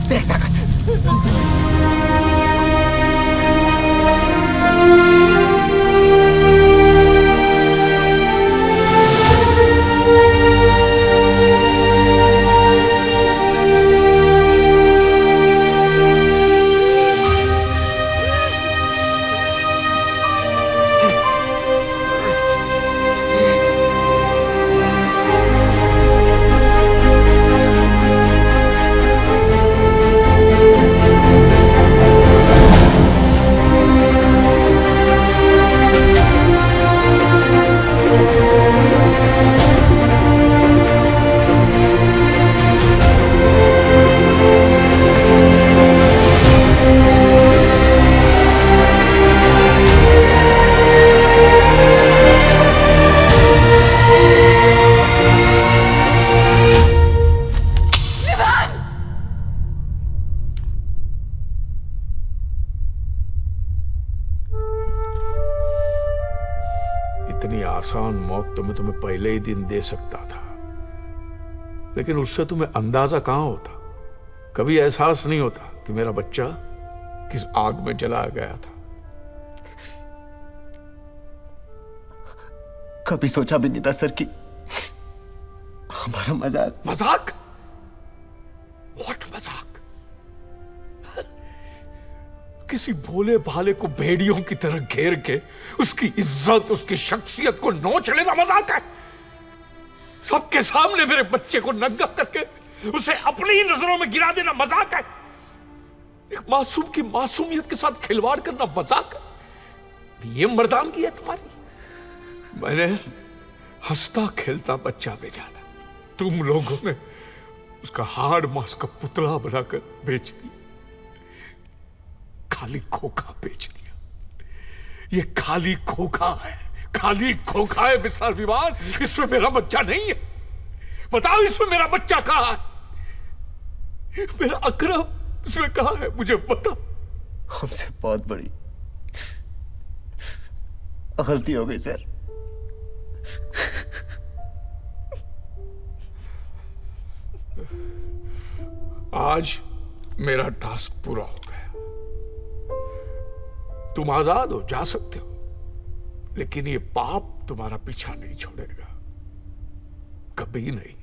देख ताकत।
इतनी आसान मौत तो मैं तुम्हें पहले ही दिन दे सकता था, लेकिन उससे तुम्हें अंदाजा कहां होता, कभी एहसास नहीं होता कि मेरा बच्चा किस आग में जला गया था।
कभी सोचा भी नहीं था सर कि हमारा मजाक
मजाक? व्हाट मजाक? किसी भोले भाले को भेड़ियों की तरह घेर के उसकी इज्जत, उसकी शख्सियत को नोच लेना मजाक है? सबके सामने मेरे बच्चे को नंगा करके उसे अपनी ही नजरों में गिरा देना मजाक है? एक मासूम की मासूमियत के साथ खिलवाड़ करना मजाक है? ये मर्दानगी है तुम्हारी? मैंने हंसता खेलता बच्चा भेजा था, तुम लोगों ने उसका हाड़ मांस का पुतला बनाकर बेच दिया, खाली खोखा बेच दिया। ये खाली खोखा है, खाली खोखा है मिस्टर विवान। इसमें मेरा बच्चा नहीं है। बताओ इसमें मेरा बच्चा कहां है? मेरा अकरम इसमें कहां है? मुझे बताओ।
हमसे बहुत बड़ी गलती हो गई सर।
आज मेरा टास्क पूरा हो गया। तुम आजाद हो, जा सकते हो, लेकिन ये पाप तुम्हारा पीछा नहीं छोड़ेगा, कभी नहीं।